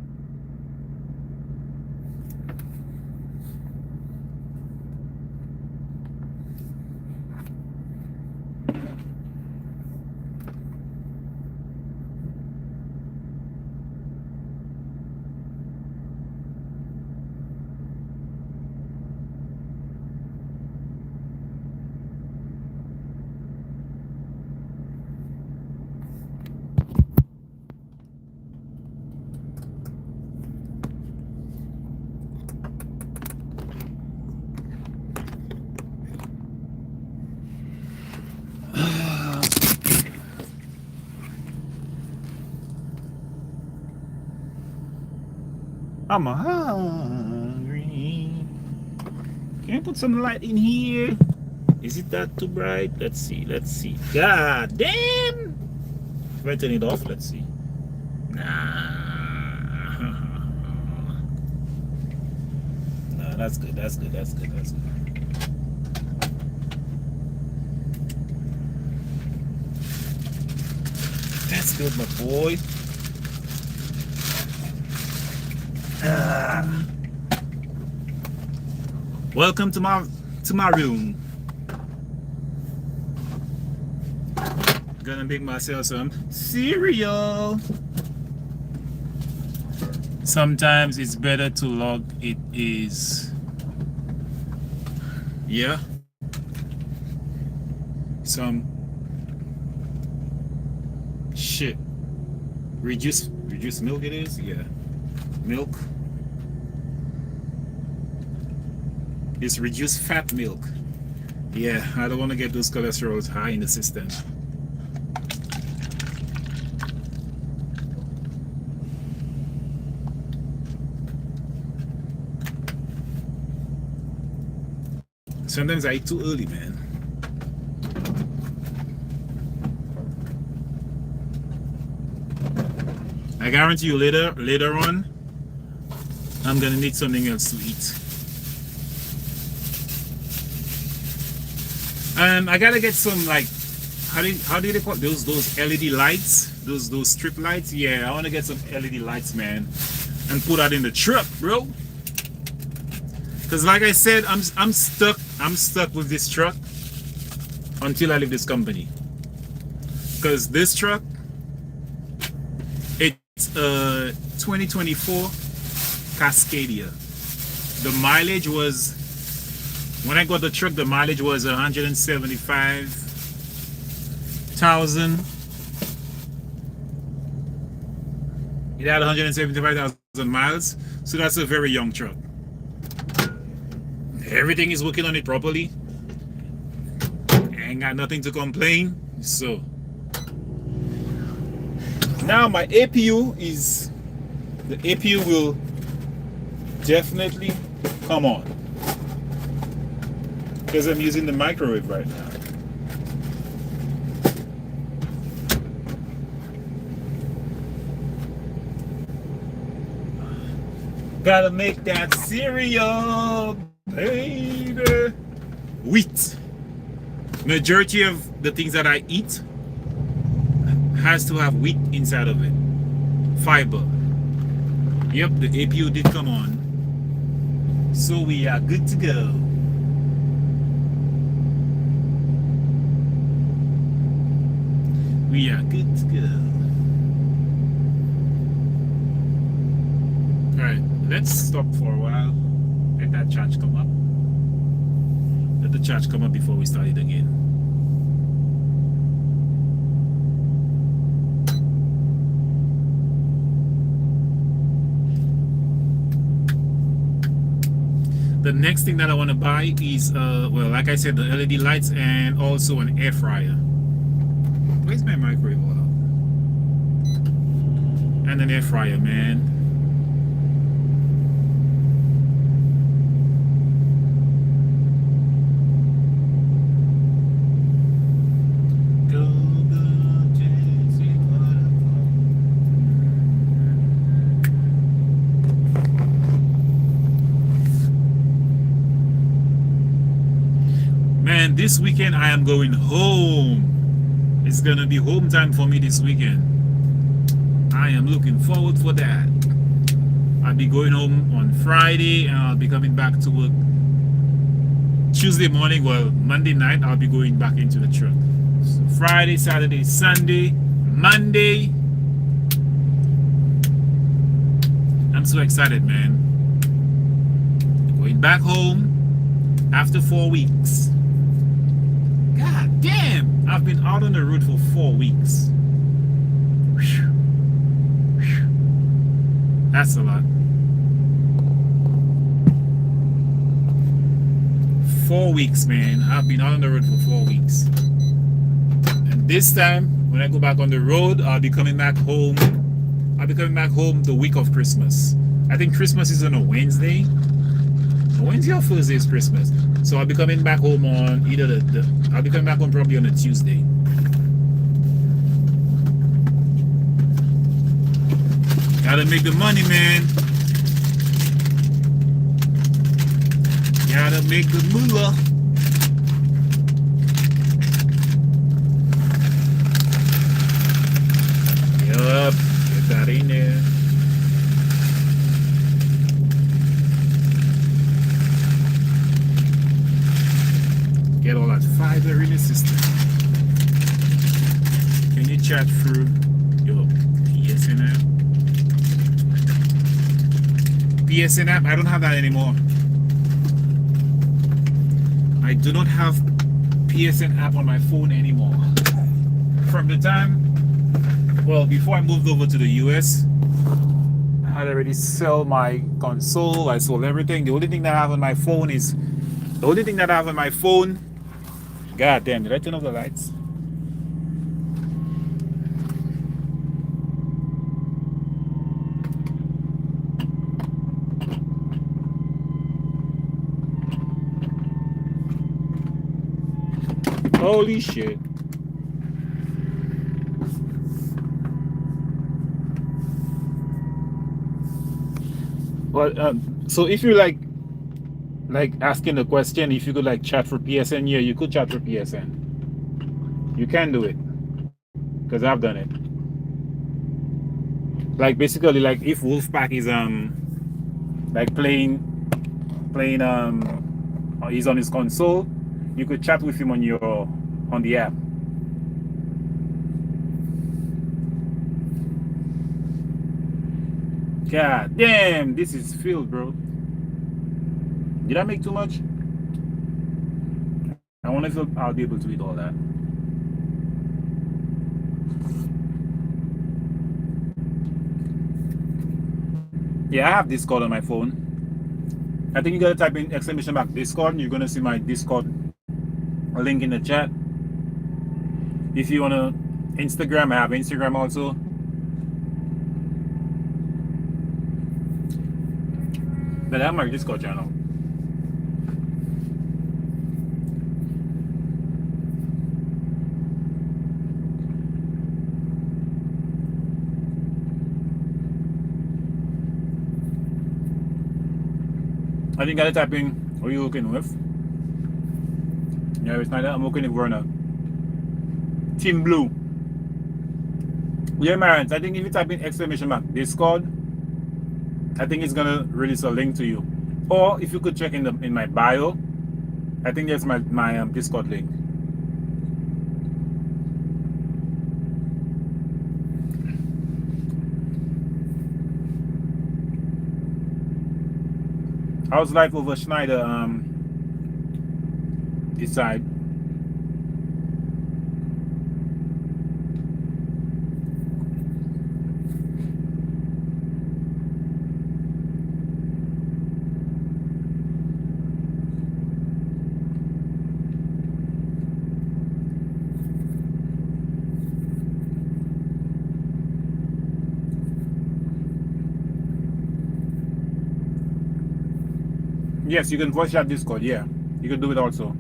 I'm hungry. Can you put some light in here? Is it that too bright? Let's see. God damn! If I turn it off, let's see. Nah. Nah, that's good. That's good. That's good, my boy. Welcome to my room. Gonna make myself some cereal. Sometimes it's better to log it is. Yeah. Some shit. Reduce milk it is? Yeah. Milk. It's reduced fat milk. Yeah, I don't want to get those cholesterols high in the system. Sometimes I eat too early, man. I guarantee you later on, I'm gonna need something else to eat. And I gotta get some, like, how do they call those LED lights, those strip lights? Yeah, I want to get some LED lights, man, and put that in the truck, bro. Because like I said, I'm stuck with this truck until I leave this company. Because this truck, it's a 2024 Cascadia. The mileage was, when I got the truck, the mileage was 175,000. It had 175,000 miles, so that's a very young truck. Everything is working on it properly. Ain't got nothing to complain. So now my APU is, the APU will definitely come on. Because I'm using the microwave right now. Gotta make that cereal, baby. Wheat. Majority of the things that I eat has to have wheat inside of it. Fiber. Yep, the APU did come on. So we are good to go. We are good to go. Alright, let's stop for a while. Let that charge come up. Let the charge come up before we start it again. The next thing that I want to buy is, well, like I said, the LED lights and also an air fryer. Where's my microwave? And an air fryer, man. Man, this weekend I am going home. It's gonna be home time for me this weekend. I am looking forward for that. I'll be going home on Friday and I'll be coming back to work Tuesday morning. Well, Monday night I'll be going back into the truck. So Friday, Saturday, Sunday, Monday. I'm so excited, man. Going back home after 4 weeks. God damn, I've been out on the road for 4 weeks. That's a lot. 4 weeks, man. I've been out on the road for 4 weeks. And this time, when I go back on the road, I'll be coming back home. I'll be coming back home the week of Christmas. I think Christmas is on a Wednesday. Wednesday or Thursday is Christmas. So I'll be coming back home on either I'll be coming back home probably on a Tuesday. Gotta make the money, man. Gotta make the moolah. Yup, get that in there. Get all that fiber in the system. Can you chat through your PSN app? PSN app? I don't have that anymore. I do not have PSN app on my phone anymore. From the time, well, before I moved over to the US, I had already sold my console. I sold everything. The only thing that I have on my phone is God damn, did I turn off the lights? Holy shit. Well, so if you like asking the question, if you could like chat for PSN, yeah, you could chat for PSN. You can do it, because I've done it. Like basically, like if Wolfpack is like playing he's on his console, you could chat with him on the app. God damn, this is filled, bro. Did I make too much? I wonder if I'll be able to eat all that. Yeah, I have Discord on my phone. I think you gotta type in !Discord and you're gonna see my Discord link in the chat. If you wanna Instagram, I have Instagram also. But I have my Discord channel. I think I gotta type in who you working with. Yeah, it's not that I'm working with Werner. Team Blue. Yeah, man. I think if you type in exclamation mark Discord, I think it's gonna release a link to you. Or if you could check in my bio, I think that's my Discord link. How's life over Schneider? This side. Yes, you can voice chat Discord. Yeah, you can do it also.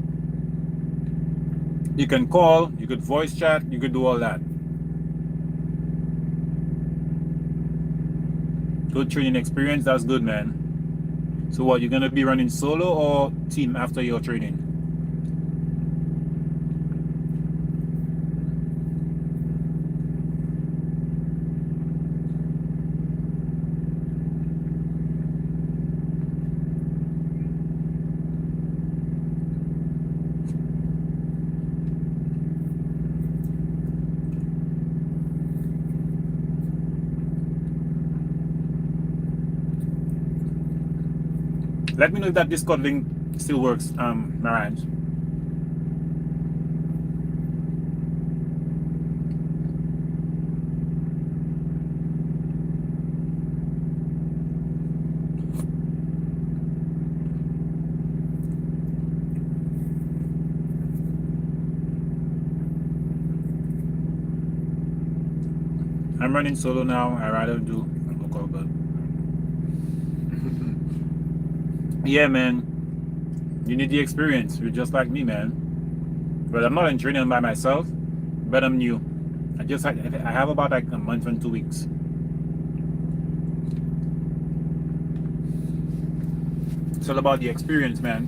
You can call. You could voice chat. You could do all that. Good training experience. That's good, man. So what? You're gonna be running solo or team after your training? Let me know if that Discord link still works, Marantz. I'm running solo now. I rather do local, but yeah, man. You need the experience. You're just like me, man. But I'm not in training by myself. But I'm new. I have about like a month and 2 weeks. It's all about the experience, man.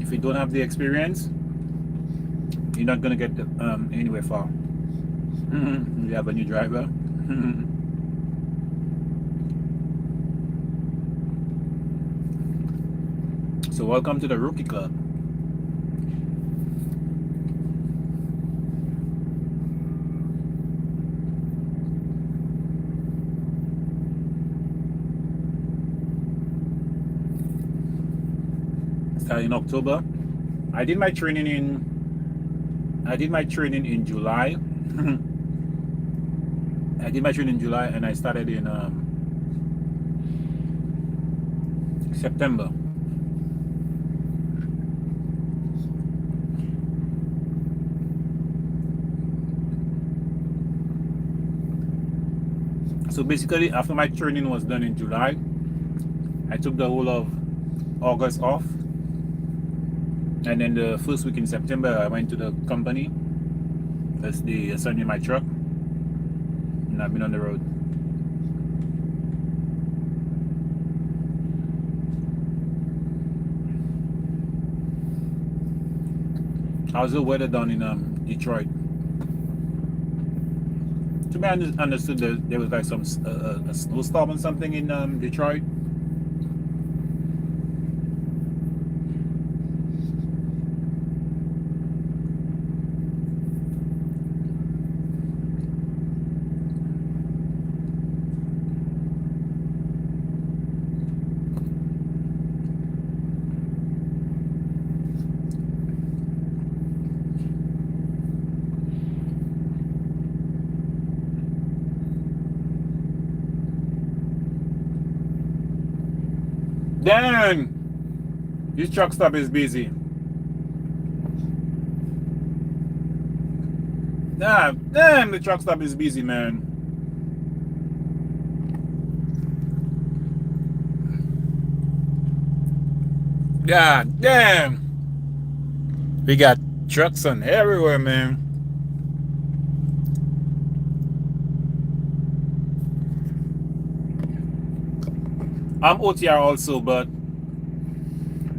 If you don't have the experience, you're not gonna get anywhere far. You have a new driver. So welcome to the rookie club. Started in October. I did my training in July. I did my training in July and I started in September. So basically, after my training was done in July, I took the whole of August off. And then the first week in September, I went to the company. That's they assigned me my truck. And I've been on the road. How's the weather down in Detroit? To be understood, there was like some a snowstorm or something in Detroit. Damn! This truck stop is busy. Damn, the truck stop is busy, man. God damn. We got trucks on everywhere, man. I'm OTR also, but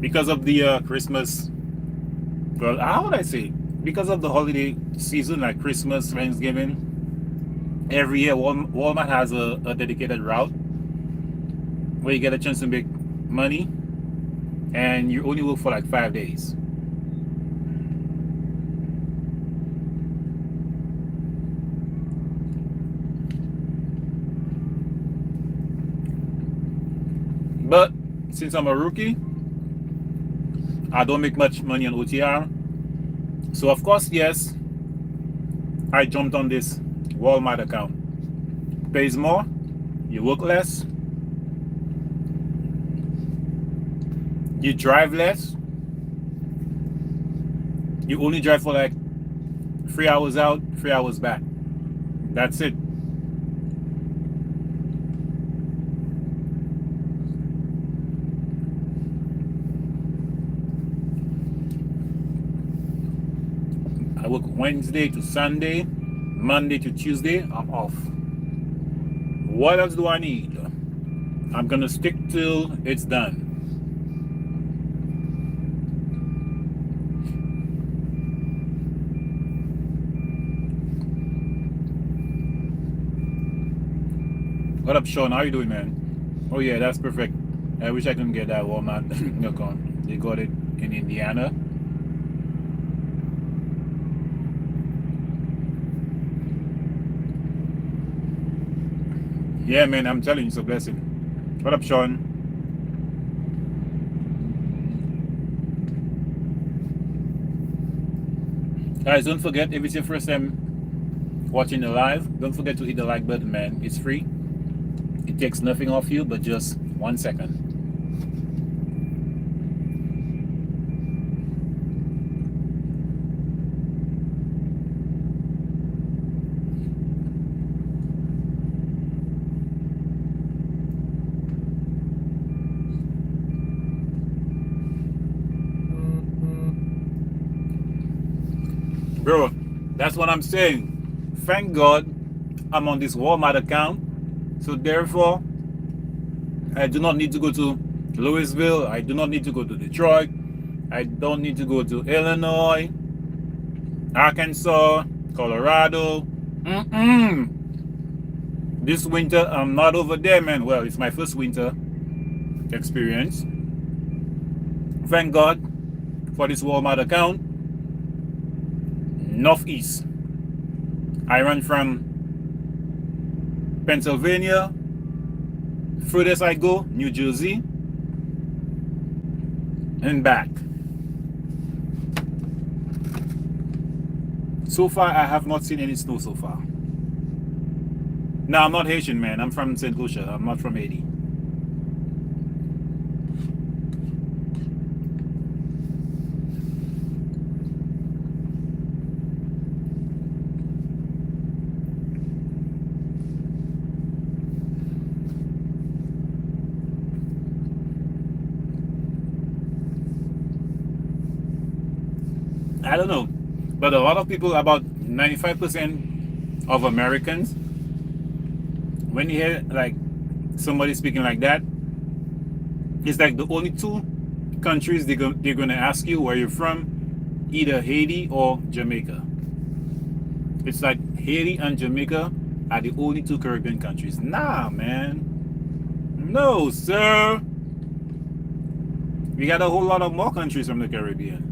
because of the Christmas. Well, how would I say? Because of the holiday season, like Christmas, Thanksgiving, every year Walmart has a dedicated route where you get a chance to make money, and you only work for like 5 days. But since I'm a rookie, I don't make much money on OTR. So of course, yes, I jumped on this Walmart account. Pays more, you work less, you drive less, you only drive for like 3 hours out, 3 hours back. That's it. I work Wednesday to Sunday, Monday to Tuesday, I'm off. What else do I need? I'm gonna stick till it's done. What up, Sean? How you doing, man? Oh yeah, that's perfect. I wish I could get that Walmart account. They got it in Indiana. Yeah, man, I'm telling you, it's a blessing. What up, Sean? Guys, don't forget, if it's your first time watching the live, don't forget to hit the like button, man. It's free. It takes nothing off you but just 1 second. Bro, that's what I'm saying. Thank God I'm on this Walmart account. So therefore, I do not need to go to Louisville. I do not need to go to Detroit. I don't need to go to Illinois, Arkansas, Colorado. This winter, I'm not over there, man. Well, it's my first winter experience. Thank God for this Walmart account. Northeast. I run from Pennsylvania. Furthest I go, New Jersey. And back. So far, I have not seen any snow so far. No, I'm not Haitian, man. I'm from St. Lucia. I'm not from Haiti. I don't know. But a lot of people, about 95% of Americans, when you hear like somebody speaking like that, it's like the only two countries they're going to ask you where you're from, either Haiti or Jamaica. It's like Haiti and Jamaica are the only two Caribbean countries. Nah, man. No, sir. We got a whole lot of more countries from the Caribbean.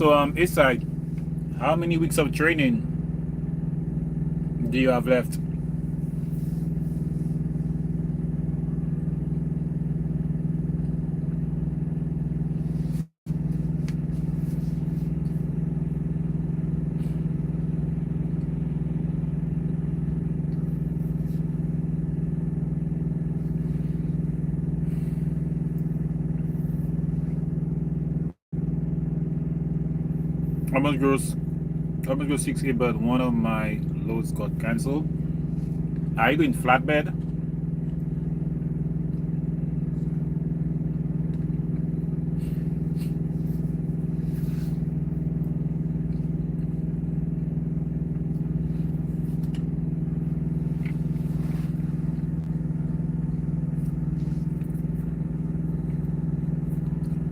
So it's like, how many weeks of training do you have left? I must go 6A, but one of my loads got cancelled. Are you doing flatbed?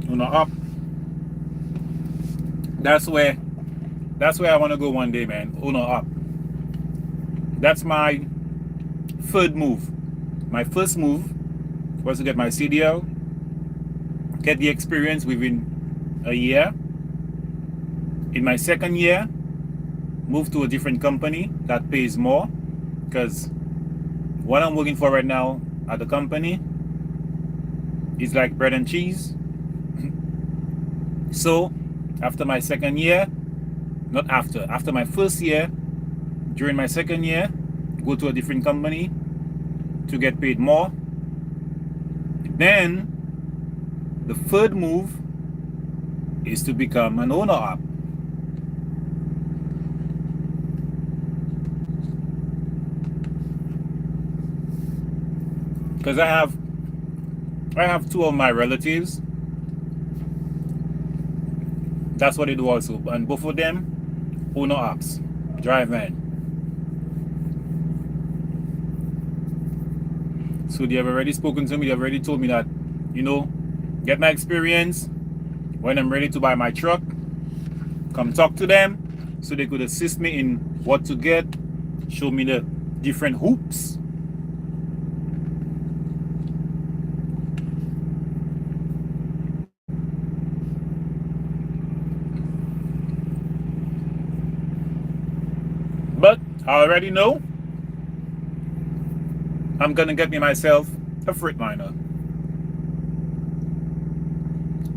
Uno up. That's where I want to go one day, man. Uno up. That's my third move. My first move was to get my CDL, get the experience within a year. In my second year, move to a different company that pays more, because what I'm working for right now at the company is like bread and cheese. So after my second year, not after my first year, during my second year, go to a different company to get paid more. Then the third move is to become an owner op. Because I have two of my relatives. That's what they do also, and both of them owner ops, drive van. So they have already spoken to me. They have already told me that, get my experience. When I'm ready to buy my truck, come talk to them so they could assist me in what to get, show me the different hoops. But I already know I'm gonna get me myself a Freightliner.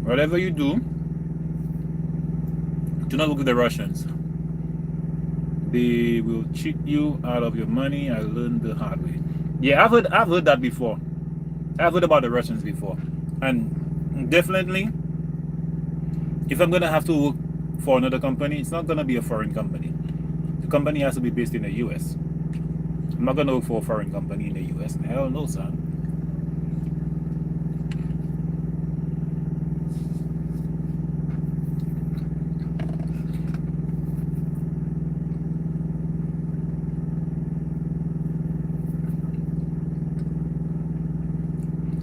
Whatever you do not look at the Russians. They will cheat you out of your money. I learned the hard way. Yeah, I've heard that before. I've heard about the Russians before. And definitely, if I'm gonna have to work for another company, it's not gonna be a foreign company. The company has to be based in the US. I'm not gonna work for a foreign company in the US. Hell no, son.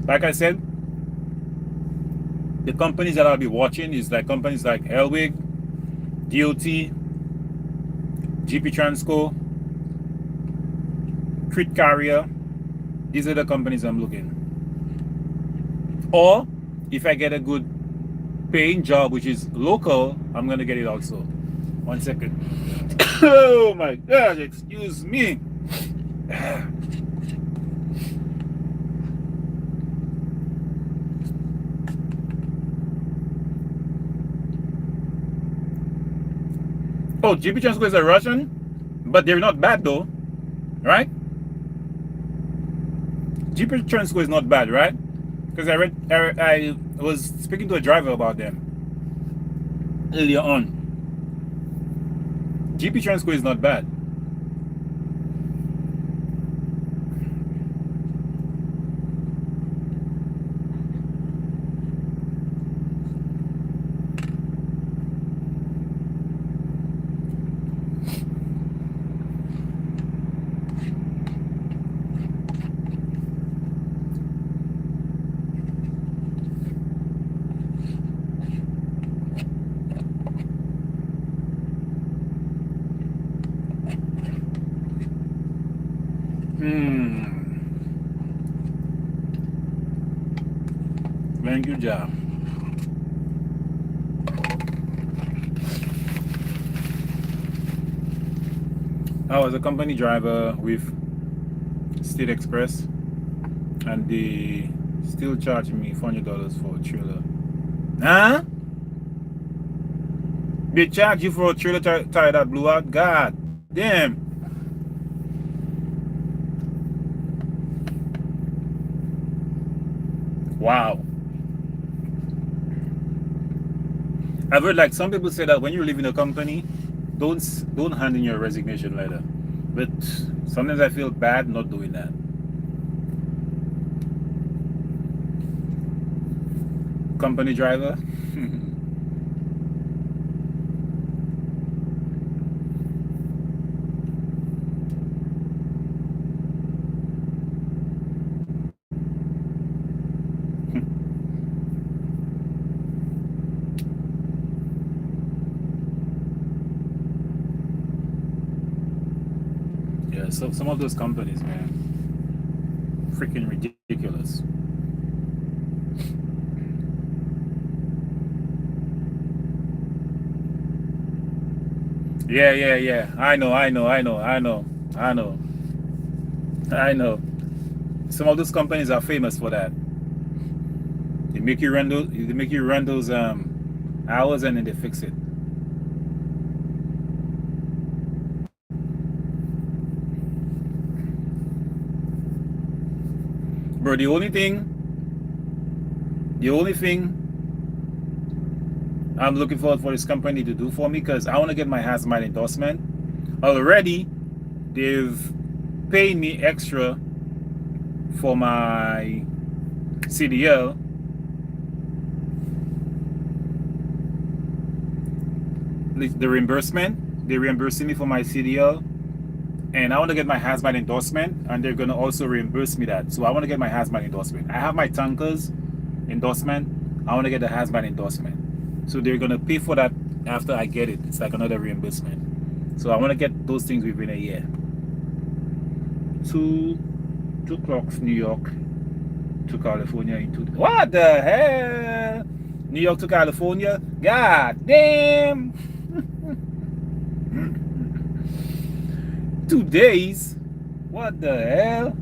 Like I said, the companies that I'll be watching is like companies like Hellwig, DOT, GP Transco, Crit Carrier. These are the companies I'm looking. Or if I get a good paying job which is local, I'm gonna get it also. 1 second. Oh my gosh, excuse me. Oh, GP Transco is a Russian, but they're not bad though, right? GP Transco is not bad, right? Because I was speaking to a driver about them earlier on. GP Transco is not bad. Thank you, job. I was a company driver with State Express, and they still charging me $400 for a trailer. Huh? They charge you for a trailer tire that blew out? God damn. Wow. I've heard like some people say that when you're leaving a company, don't hand in your resignation letter. But sometimes I feel bad not doing that. Company driver. Yeah, so some of those companies, man, freaking ridiculous. Yeah. I know. Some of those companies are famous for that. They make you run those hours and then they fix it. Bro, the only thing I'm looking forward for this company to do for me, because I want to get my hazmat endorsement. Already, they've paid me extra for my CDL. The reimbursement, they're reimbursing me for my CDL, and I want to get my hazmat endorsement, and they're going to also reimburse me that. So I want to get my hazmat endorsement. I have my tankers endorsement. I want to get the hazmat endorsement. So they're going to pay for that after I get it. It's like another reimbursement. So I want to get those things within a year. Two clocks, New York to California into what the hell? New York to California? God damn! 2 days? What the hell?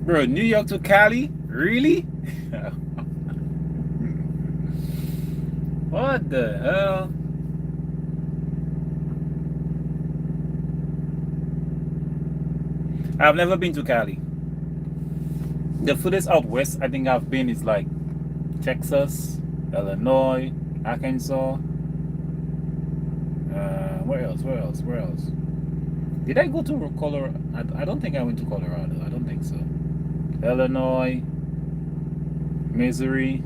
Bro, New York to Cali? Really? What the hell? I've never been to Cali. The furthest out west I think I've been is like Texas, Illinois, Arkansas. Where else? Did I go to Colorado? I don't think I went to Colorado. I don't think so. Illinois, Missouri.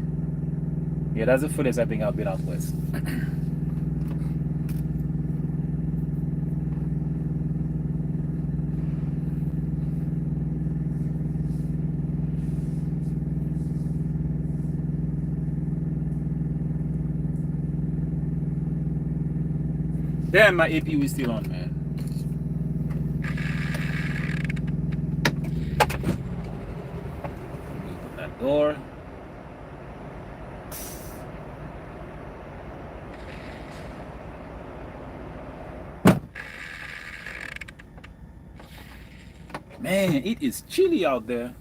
Yeah, that's the furthest I think I've been out west. Damn, my AP is still on, man. Open that door. Man, it is chilly out there.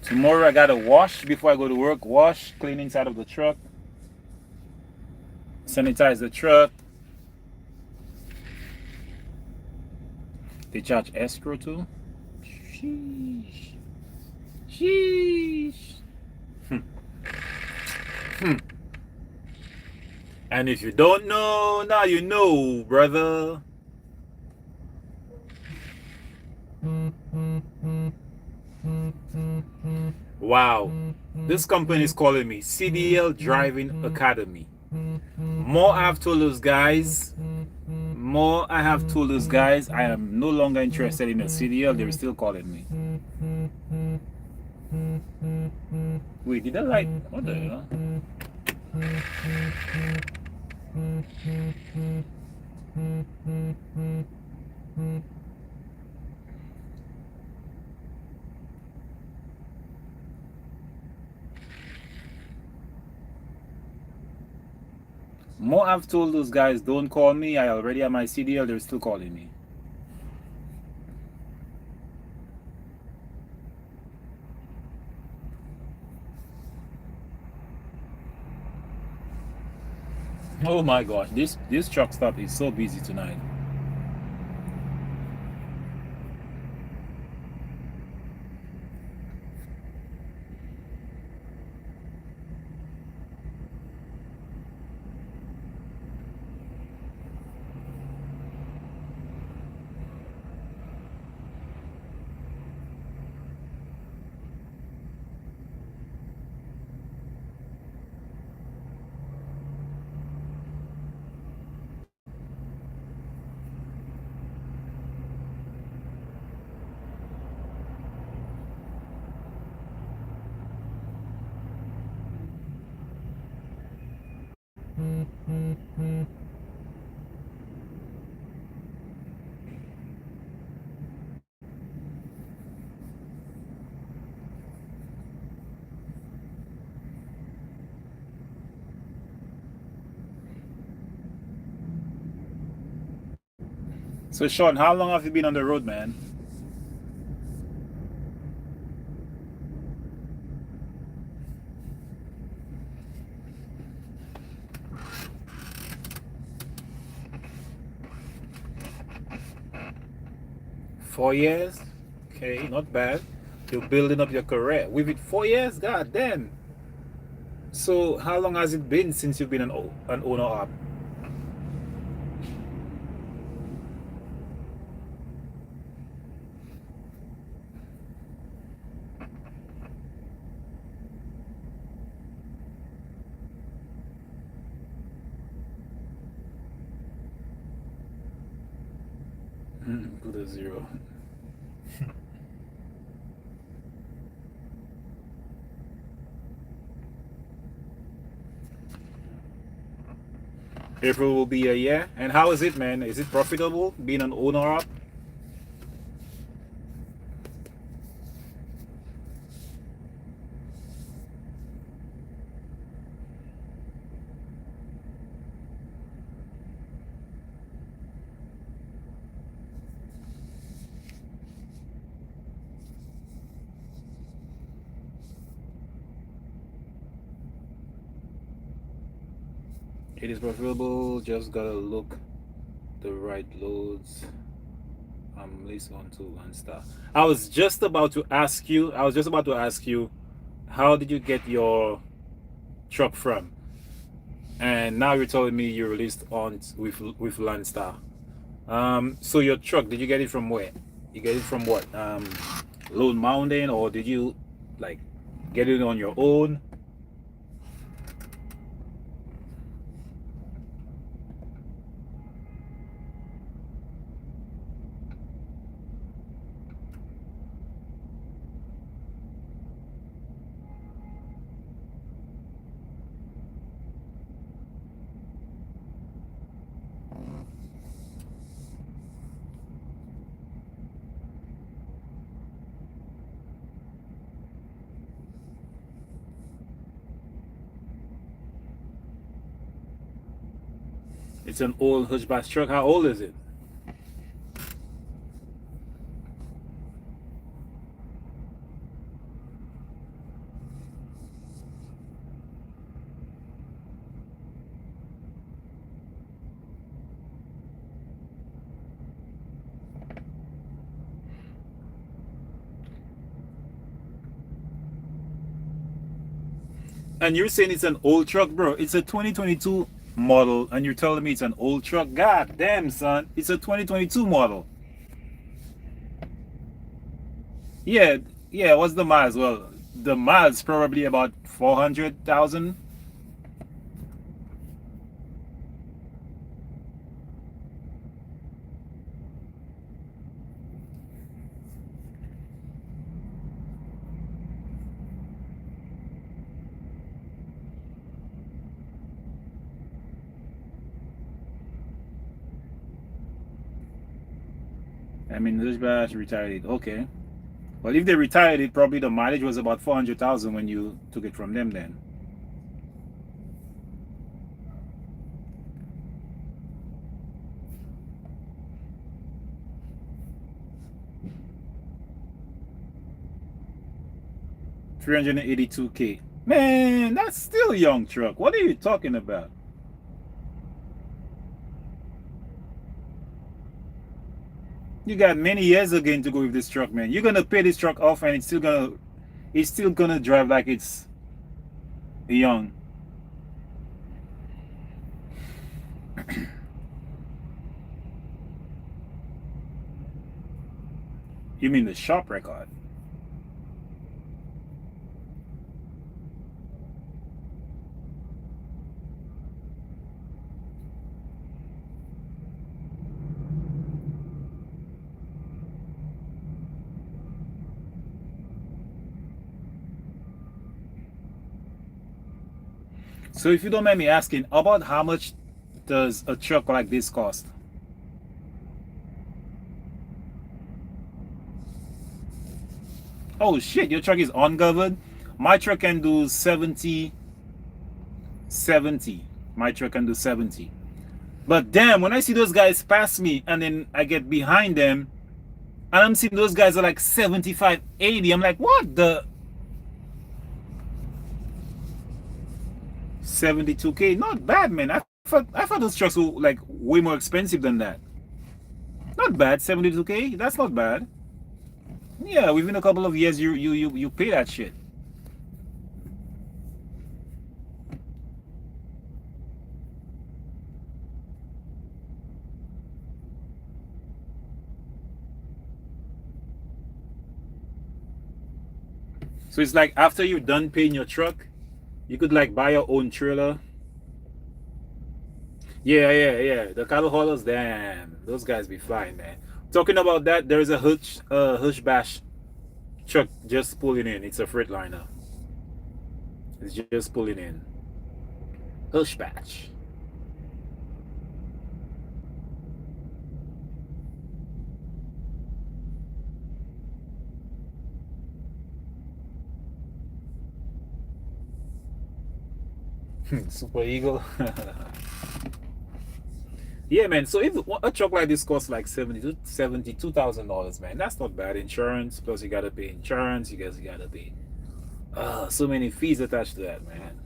Tomorrow I gotta wash before I go to work. Wash, clean inside of the truck, sanitize the truck. They charge escrow too. Sheesh. Sheesh. And if you don't know, now you know, brother. Wow. This company is calling me CDL Driving Academy. More I have told those guys, I am no longer interested in a CDL. They're still calling me. Wait, did I like, what the hell? More I've told those guys, don't call me. I already have my CDL. They're still calling me. Oh my gosh, this truck stop is so busy tonight. So Sean, how long have you been on the road, man? 4 years? Okay, not bad. You're building up your career. With it 4 years? God damn. So how long has it been since you've been an owner up? Put a zero. April will be a year. And how is it, man? Is it profitable being an owner up? It is profitable. Just gotta look the right loads. I'm least on to one star. I was just about to ask you. How did you get your truck from? And now you're telling me you released on with Landstar. So your truck, did you get it from where? You get it from what? Lone Mountain, or did you like get it on your own? It's an old Hutchback truck. How old is it? And you're saying it's an old truck, bro. It's a 2022 model, and you're telling me it's an old truck. God damn, son. It's a 2022 model. Yeah, yeah. What's the miles? Well, the miles probably about 400,000. I mean, Hutchback retired it. Okay. Well, if they retired it, probably the mileage was about 400,000 when you took it from them then. 382K. Man, that's still a young truck. What are you talking about? You got many years again to go with this truck, man. You're gonna pay this truck off, and it's still gonna drive like it's young. You mean the shop record? So if you don't mind me asking, about how much does a truck like this cost? Oh shit, your truck is uncovered? My truck can do 70. My truck can do 70. But damn, when I see those guys pass me and then I get behind them and I'm seeing those guys are like 75, 80, I'm like, what the 72K? Not bad, man. I thought those trucks were like way more expensive than that. Not bad, 72K. That's not bad. Yeah, within a couple of years you pay that shit. So it's like after you're done paying your truck, you could like buy your own trailer. Yeah. The cattle haulers, damn, those guys be flying, man. Talking about that, there's a hush bash truck just pulling in. It's a Freightliner. It's just pulling in. Hush bash. Super Eagle. Yeah, man. So if a truck like this costs like $72,000, man, that's not bad. Insurance, plus you gotta pay insurance. You guys gotta pay so many fees attached to that, man.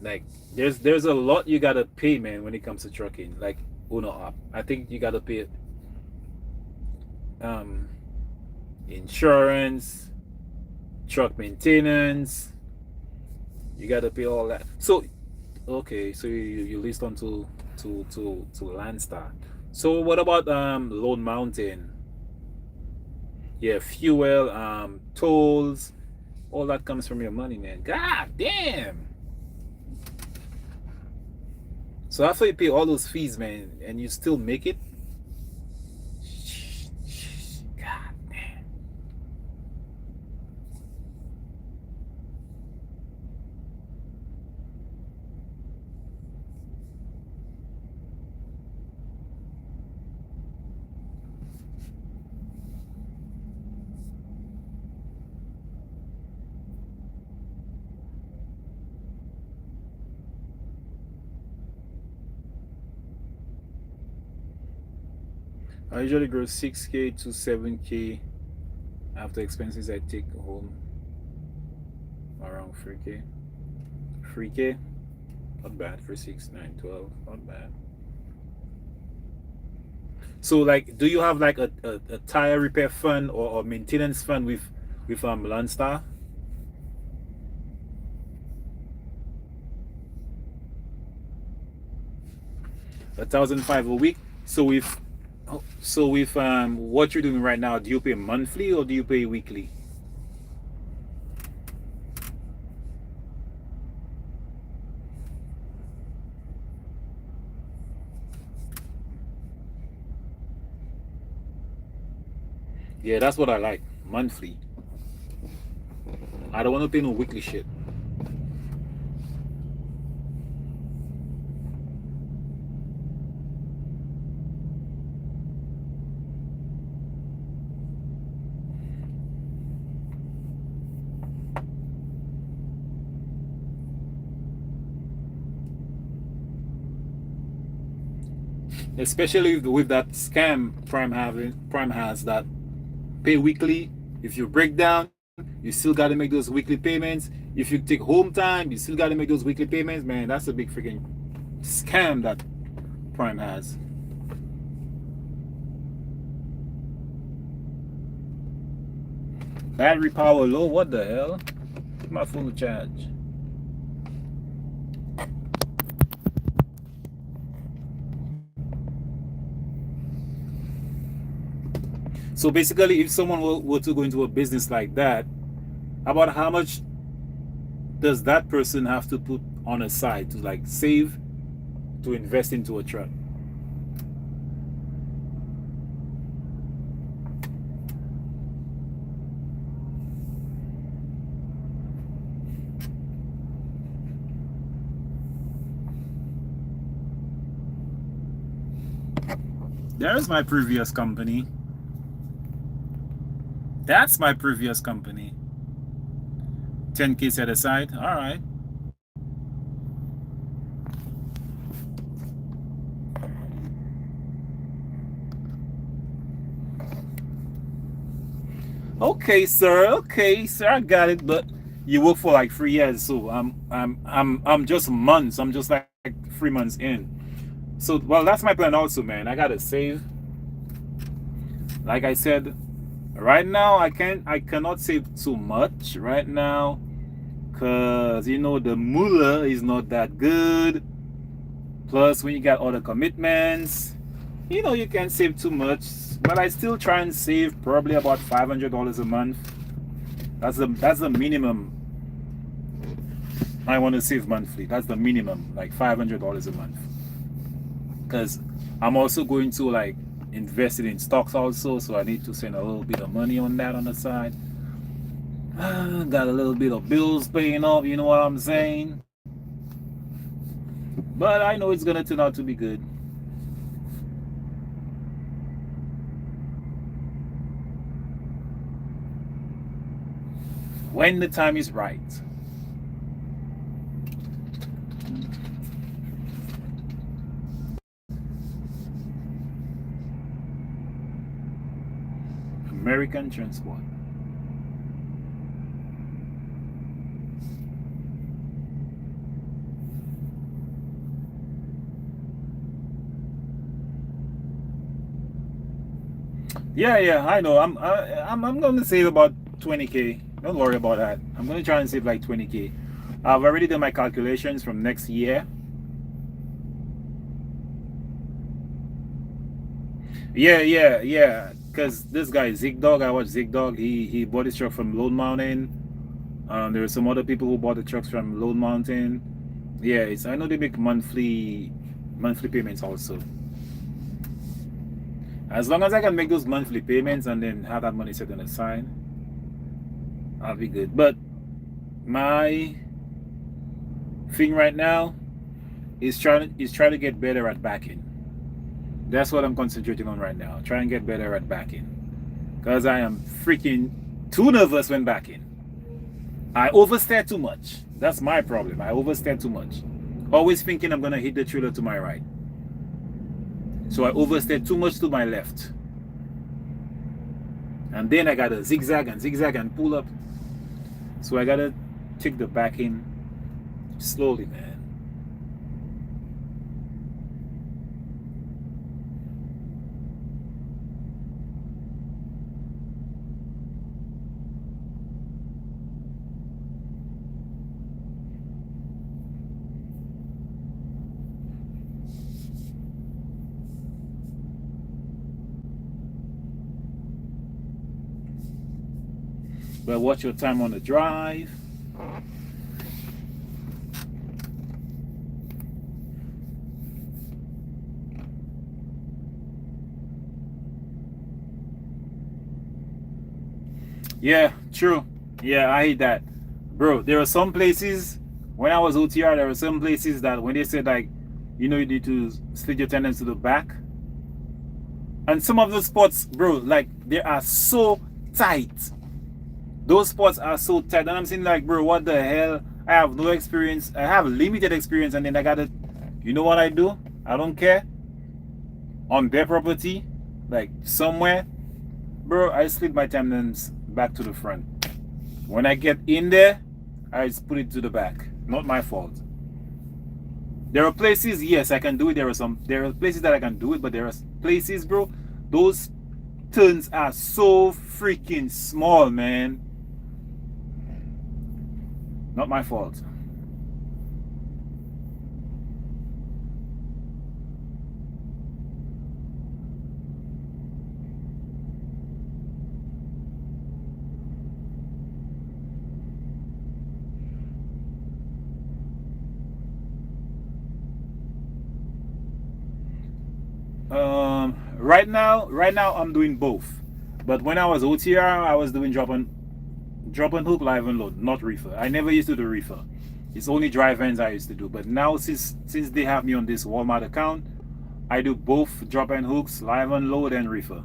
Like there's a lot you gotta pay, man, when it comes to trucking. Like Uno up, I think you gotta pay um insurance, truck maintenance. You gotta pay all that. So okay, so you list on to Landstar. So what about Lone Mountain? Yeah, fuel, tolls, all that comes from your money, man. God damn. So after you pay all those fees, man, and you still make it, God damn. I usually grow 6K to 7K after expenses. I take home around 3K. 3K, not bad for 6, 9, 12. Not bad. So like, do you have like a tire repair fund or maintenance fund with Landstar? 1,500 a week. So with what you're doing right now, do you pay monthly or do you pay weekly? Yeah, that's what I like. Monthly. I don't want to pay no weekly shit. especially with that scam Prime has that pay weekly. If you break down, you still got to make those weekly payments. If you take home time, you still got to make those weekly payments. Man, that's a big freaking scam that Prime has. Battery power low. What the hell? Put my phone to charge. So basically, if someone were to go into a business like that, about how much does that person have to put on a side to like save to invest into a truck? There's my previous company. That's my previous company. 10K set aside. All right. Okay, sir. Okay, sir. I got it. But you work for like 3 years, so I'm just months. I'm just like 3 months in. So well, that's my plan also, man. I gotta save. Like I said, right now I cannot save too much right now, cause you know the moolah is not that good. Plus, when you got other commitments, you know you can't save too much. But I still try and save probably about $500 a month. That's the minimum I want to save monthly. That's the minimum, like $500 a month. Because I'm also going to like invest it in stocks also, so I need to send a little bit of money on that on the side. Got a little bit of bills paying off, you know what I'm saying? But I know it's gonna turn out to be good. When the time is right. American transport. Yeah, I know. I'm going to save about 20K. Don't worry about that. I'm going to try and save like 20K. I've already done my calculations from next year. Yeah. Because this guy Zigdog, I watched Zigdog. He bought his truck from Lone Mountain. There were some other people who bought the trucks from Lone Mountain. Yeah, I know they make monthly payments also. As long as I can make those monthly payments and then have that money set on the side, I'll be good. But my thing right now is trying to get better at backing. That's what I'm concentrating on right now. Try and get better at backing. Because I am freaking too nervous when backing. I oversteer too much. That's my problem. I oversteer too much. Always thinking I'm going to hit the trailer to my right. So I oversteer too much to my left. And then I got to zigzag and pull up. So I got to take the backing slowly, man. But watch your time on the drive. Yeah, true. Yeah, I hate that. Bro, there are some places, when I was OTR, there were some places that when they said like, you know, you need to split your tendons to the back. And some of those spots, bro, like they are so tight. Those spots are so tight. And I'm saying like, bro, what the hell? I have no experience. I have limited experience. And then I gotta, you know what I do? I don't care. on their property, like somewhere, bro, I slid my tandems back to the front. When I get in there, I just put it to the back. Not my fault. There are places, yes, I can do it. There are places that I can do it, but there are places, bro, those turns are so freaking small, man. Not my fault. Right now I'm doing both. But when I was OTR, I was doing drop and hook, live and load, not reefer. I never used to do reefer. It's only dry vans I used to do. But now since they have me on this Walmart account, I do both drop and hooks, live and load, and reefer.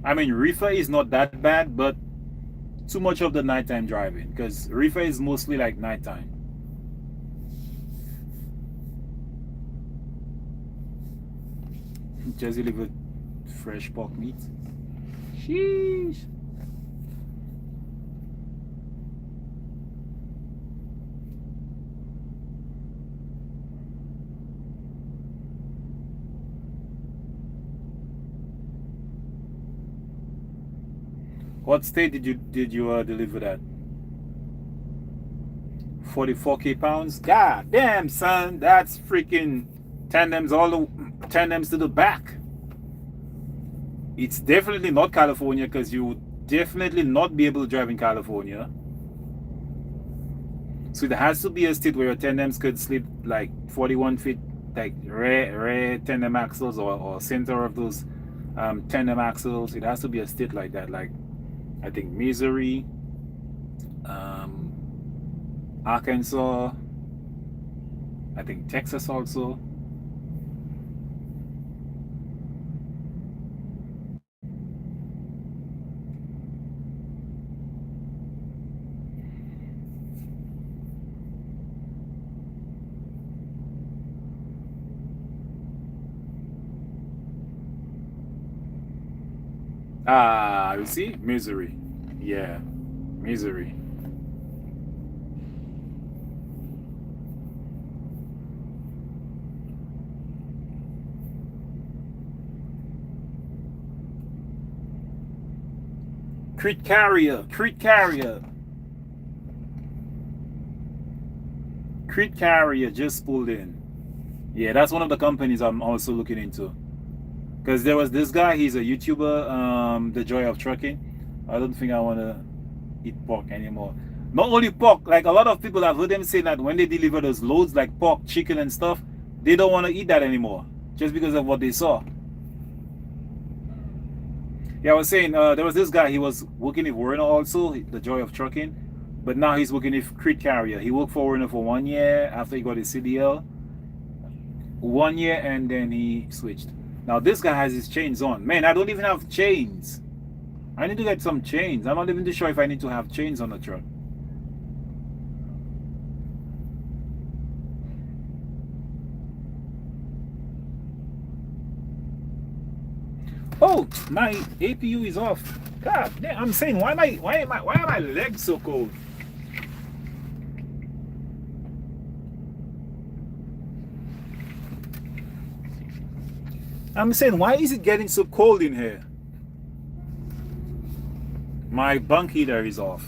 I mean, reefer is not that bad, but too much of the nighttime driving, because reefer is mostly like nighttime. Just delivered fresh pork meat. Sheesh. What state did you deliver that? 44k pounds. God damn, son, that's freaking tandems tandems to the back. It's definitely not California, because you would definitely not be able to drive in California. So it has to be a state where your tandems could slip like 41 feet, like rare tandem axles, or center of those tandem axles. It has to be a state like that, like I think Missouri, Arkansas, I think Texas also. Ah, you see, Missouri. Yeah, Missouri. Crete Carrier, Crete Carrier. Crete Carrier just pulled in. Yeah, that's one of the companies I'm also looking into. Because there was this guy, he's a YouTuber, The Joy of Trucking. I don't think I want to eat pork anymore. Not only pork, like a lot of people, I've heard them say that when they deliver those loads like pork, chicken and stuff, they don't want to eat that anymore, just because of what they saw. Yeah, I was saying, there was this guy, he was working with Werner also, The Joy of Trucking, but now he's working with Crete Carrier. He worked for Werner for 1 year after he got his CDL. 1 year, and then he switched. Now this guy has his chains on. Man, I don't even have chains. I need to get some chains. I'm not even too sure if I need to have chains on the truck. Oh, my APU is off. God damn, I'm saying, why are my legs so cold? I'm saying, why is it getting so cold in here? My bunk heater is off.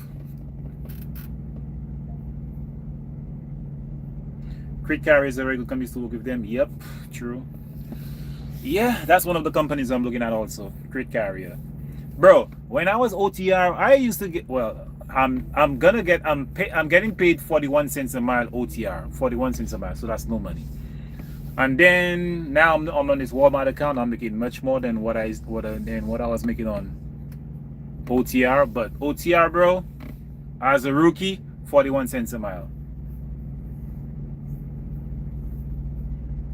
Crete Carrier is a very good company to work with them. Yep, true. Yeah, that's one of the companies I'm looking at also. Crete Carrier. Bro, when I was OTR, I used to get, well, I'm getting paid 41 cents a mile OTR. 41 cents a mile, so that's no money. And then now I'm on this Walmart account. I'm making much more than what I was making on OTR, but OTR, bro, as a rookie, 41 cents a mile.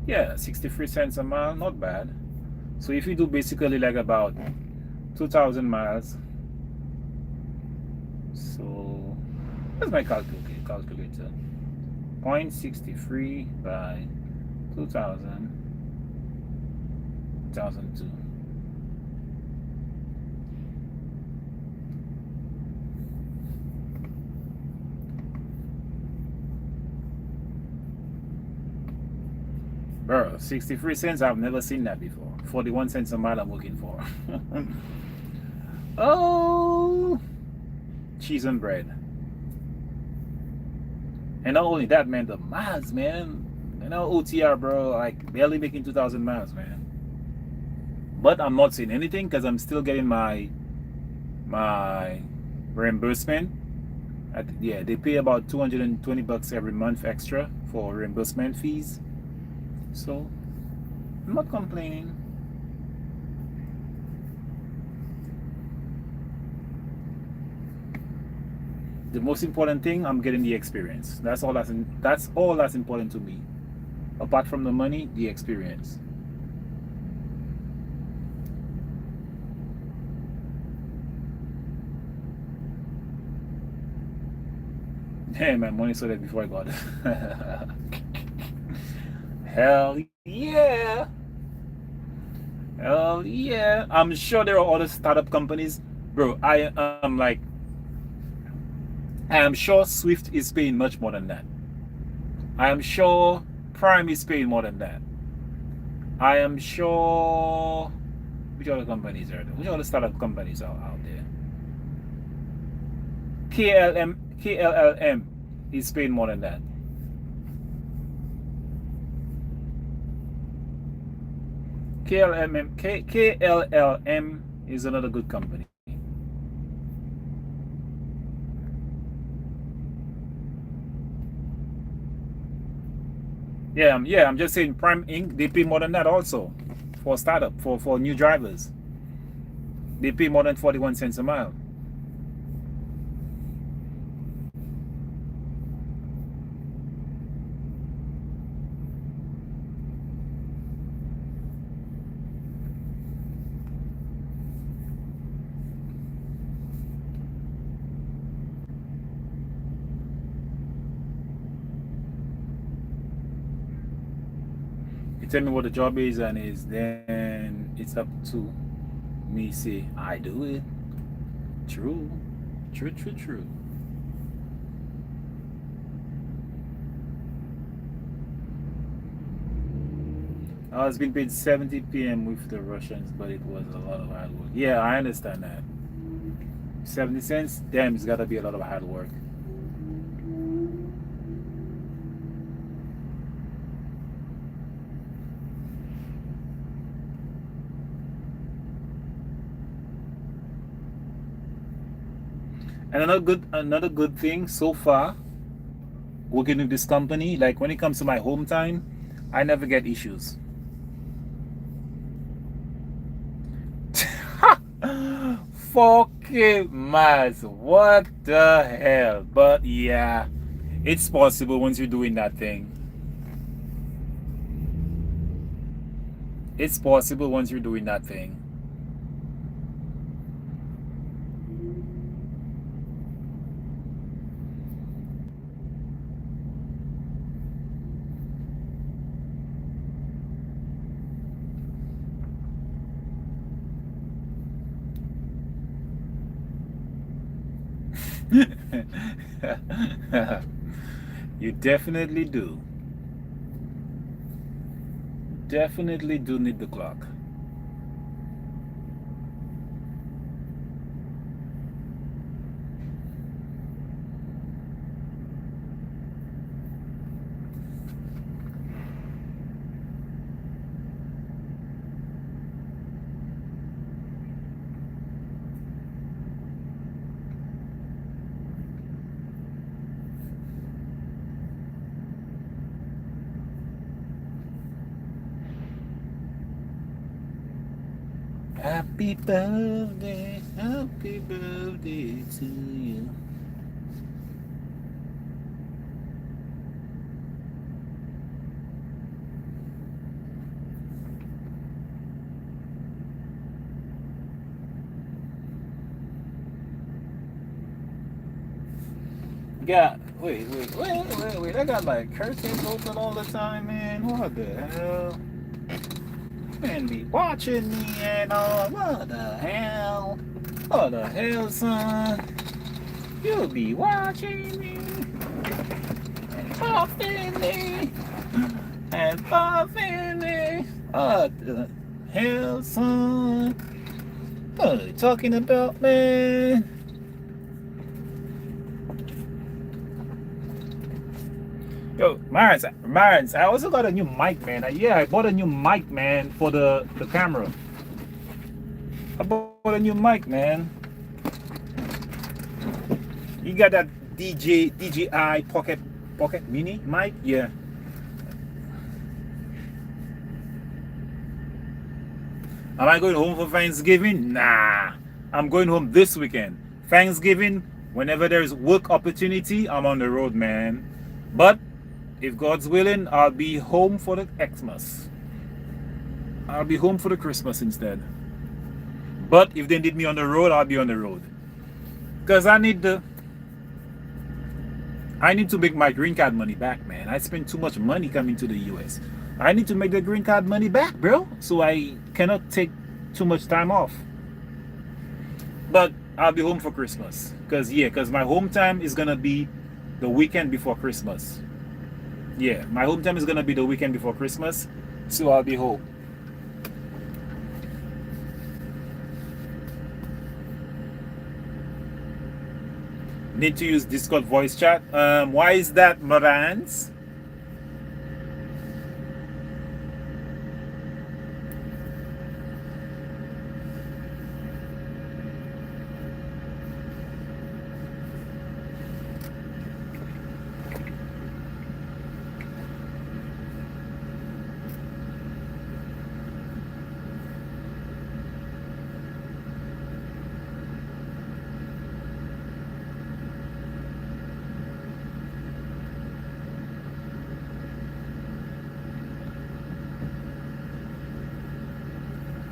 Yeah, 63 cents a mile, not bad. So if you do basically like about 2,000 miles, so where's my calculator? 0.63 by 2,000, 2002. Bro, 63 cents, I've never seen that before. 41 cents a mile I'm looking for. Oh, cheese and bread. And not only that, man, the miles, man. You know, OTR, bro, like barely making 2,000 miles, man. But I'm not saying anything because I'm still getting my reimbursement. Yeah, they pay about 220 bucks every month extra for reimbursement fees. So I'm not complaining. The most important thing, I'm getting the experience. That's all that's important to me. Apart from the money, the experience. Hey, my money sorted before I got it. Hell yeah. Hell yeah. I'm sure there are other startup companies. Bro, I am like, I am sure Swift is paying much more than that. I am sure Prime is paying more than that. I am sure. Which other companies are there? Which other startup companies are out there? KLM is paying more than that. KLLM is another good company. Yeah, I'm just saying Prime Inc. They pay more than that also for startup for new drivers. They pay more than 41 cents a mile. You tell me what the job is and then it's up to me say I do it. True. True, true, true. I was being paid 70 p.m. with the Russians, but it was a lot of hard work. Yeah, I understand that. 70 cents? Damn, it's gotta be a lot of hard work. And another good thing so far, working with this company, like when it comes to my home time, I never get issues. Fucking miles. What the hell? But yeah, it's possible once you're doing that thing. It's possible once you're doing that thing. You definitely do. Definitely do need the clock. Happy birthday to you. Yeah, wait. I got like curtains open all the time, man. What the hell? Man, be watching me and all. What the hell? What the hell, son? You'll be watching me and buffing me and buffing me. What the hell, son? What are you talking about, man? Yo, Marins, I also got a new mic, man. Yeah, I bought a new mic, man, for the camera. I bought a new mic, man. You got that DJI Pocket Mini mic? Yeah. Am I going home for Thanksgiving? Nah. I'm going home this weekend. Thanksgiving, whenever there's work opportunity, I'm on the road, man. But if God's willing, I'll be home for the Xmas. I'll be home for the Christmas instead. But if they need me on the road, I'll be on the road. Because I need to make my green card money back, man. I spent too much money coming to the US. I need to make the green card money back, bro. So I cannot take too much time off. But I'll be home for Christmas. Because my home time is going to be the weekend before Christmas. Yeah, my home time is going to be the weekend before Christmas. So I'll be home. Need to use Discord voice chat. Why is that, Morans?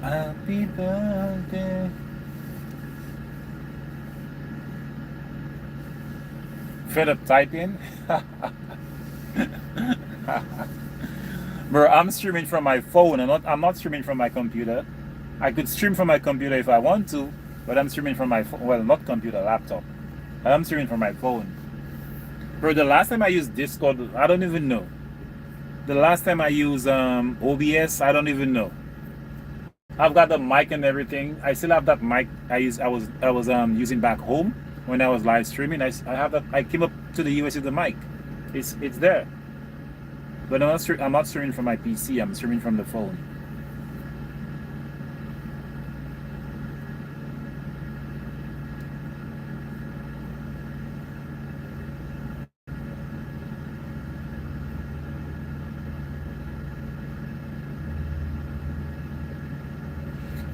Happy birthday. Fed up typing? Bro, I'm streaming from my phone. I'm not streaming from my computer. I could stream from my computer if I want to, but I'm streaming from my phone. Well, not computer, laptop. I'm streaming from my phone. Bro, the last time I used Discord, I don't even know. The last time I used OBS, I don't even know. I've got the mic and everything. I still have that mic I was using back home when I was live streaming. I have that. I came up to the US with the mic. It's there. But I'm not streaming from my PC. I'm streaming from the phone.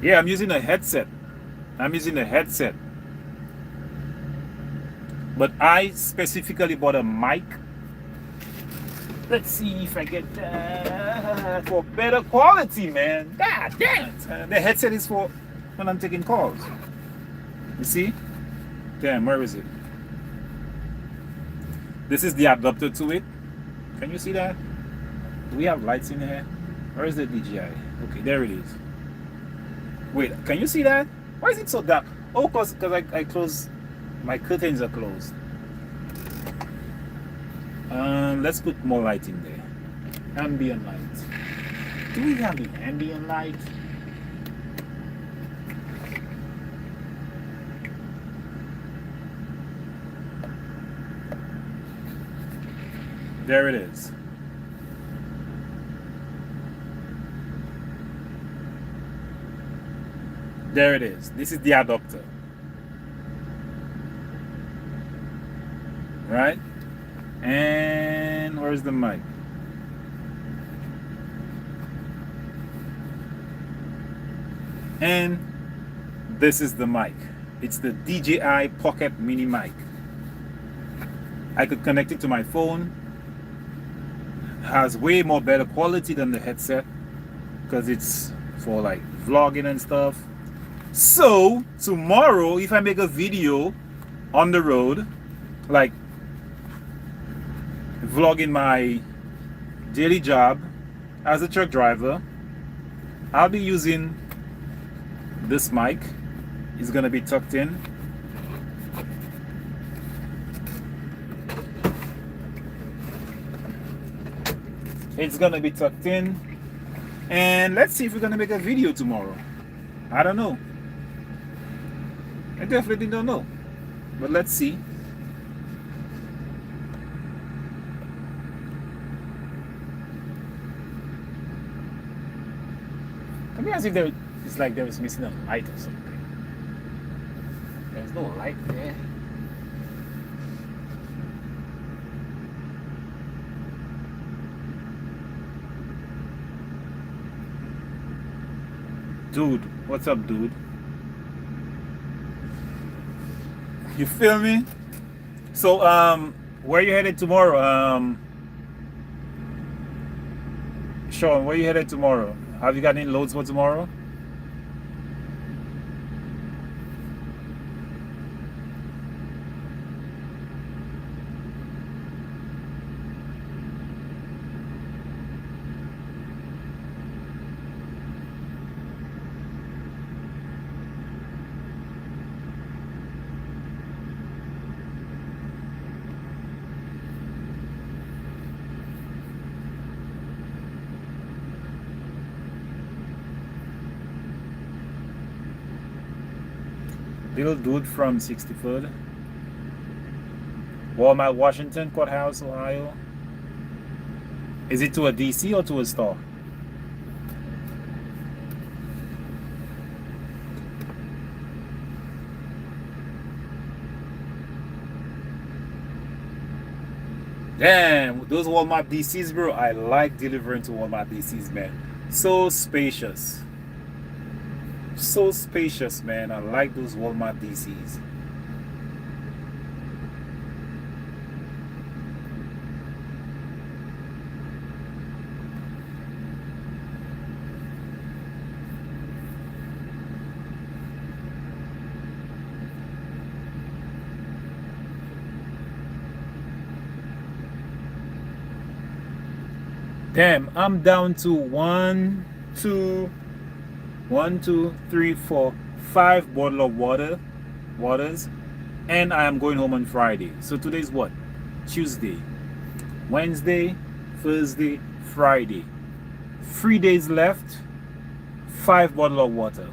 Yeah, I'm using a headset. But I specifically bought a mic. Let's see if I get that for better quality, man. God damn it. The headset is for when I'm taking calls. You see? Damn, where is it? This is the adapter to it. Can you see that? Do we have lights in here? Where is the DJI? Okay, there it is. Wait, can you see that? Why is it so dark? Oh, because I closed. My curtains are closed. Let's put more light in there. Ambient light. Do we have the ambient light? There it is. There it is. This is the adapter. Right? And where's the mic? And this is the mic. It's the DJI Pocket Mini mic. I could connect it to my phone. Has way more better quality than the headset because it's for like vlogging and stuff. So tomorrow, if I make a video on the road, like vlogging my daily job as a truck driver, I'll be using this mic. It's gonna be tucked in. It's gonna be tucked in, and let's see if we're gonna make a video tomorrow. I don't know. I definitely don't know, but let's see. Let me ask if it's like there is missing a light or something. There's no light there. Dude, what's up, dude? You feel me? So, where you headed tomorrow? Sean, where you headed tomorrow? Have you got any loads for tomorrow? Little dude from 63rd. Walmart, Washington, Courthouse, Ohio. Is it to a DC or to a store? Damn, those Walmart DCs, bro. I like delivering to Walmart DCs, man. So spacious. So spacious, man. I like those Walmart DCs. Damn, I'm down to 1, 2, 3, 4, 5 bottle of waters, and I am going home on Friday. So today's what? Tuesday, Wednesday, Thursday, Friday. 3 days left. 5 bottle of water.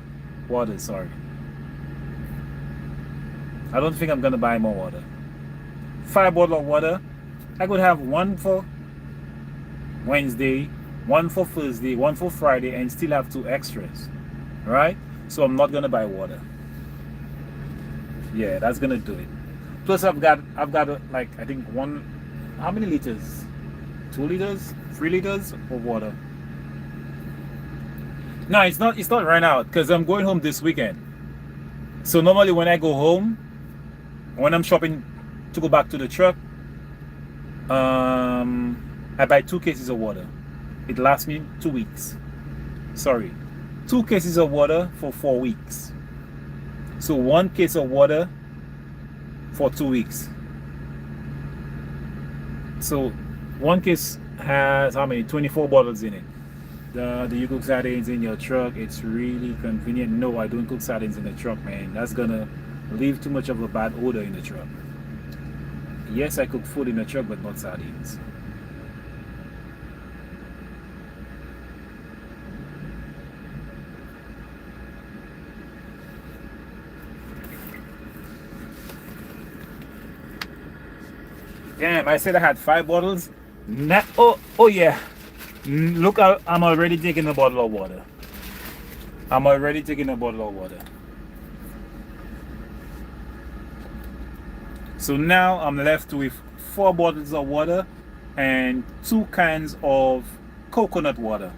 Sorry. I don't think I'm gonna buy more water. 5 bottle of water. I could have 1 for Wednesday, 1 for Thursday, 1 for Friday, and still have 2 extras. Right? So I'm not gonna buy water. Yeah, that's gonna do it. Plus I've got like, I think how many liters? 2 liters, 3 liters of water. No, it's not right out because I'm going home this weekend. So normally when I go home, when I'm shopping to go back to the truck, I buy 2 cases of water. It lasts me 2 weeks. Sorry, 2 cases of water for 4 weeks. So 1 case of water for 2 weeks. So 1 case has how many? 24 bottles in it. Do you cook sardines in your truck? It's really convenient. No, I don't cook sardines in the truck, man. That's gonna leave too much of a bad odor in the truck. Yes, I cook food in the truck, but not sardines. Damn, I said I had 5 bottles. Oh yeah. Look, I'm already taking a bottle of water. I'm already taking a bottle of water. So now I'm left with 4 bottles of water and 2 cans of coconut water.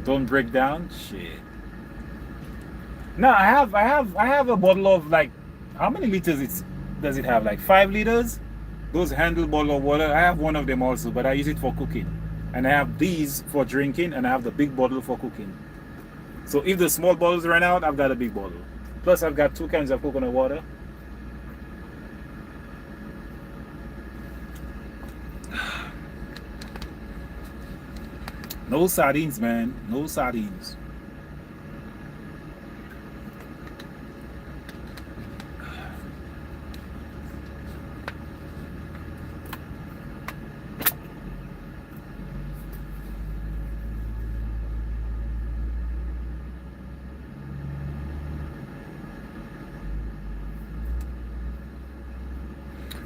Don't break down. Shit. No, I have a bottle of like, how many liters does it have? Like 5 liters. Those handle bottle of water. I have one of them also, but I use it for cooking. And I have these for drinking, and I have the big bottle for cooking. So if the small bottles run out, I've got a big bottle. Plus, I've got 2 cans of coconut water. No sardines, man. No sardines.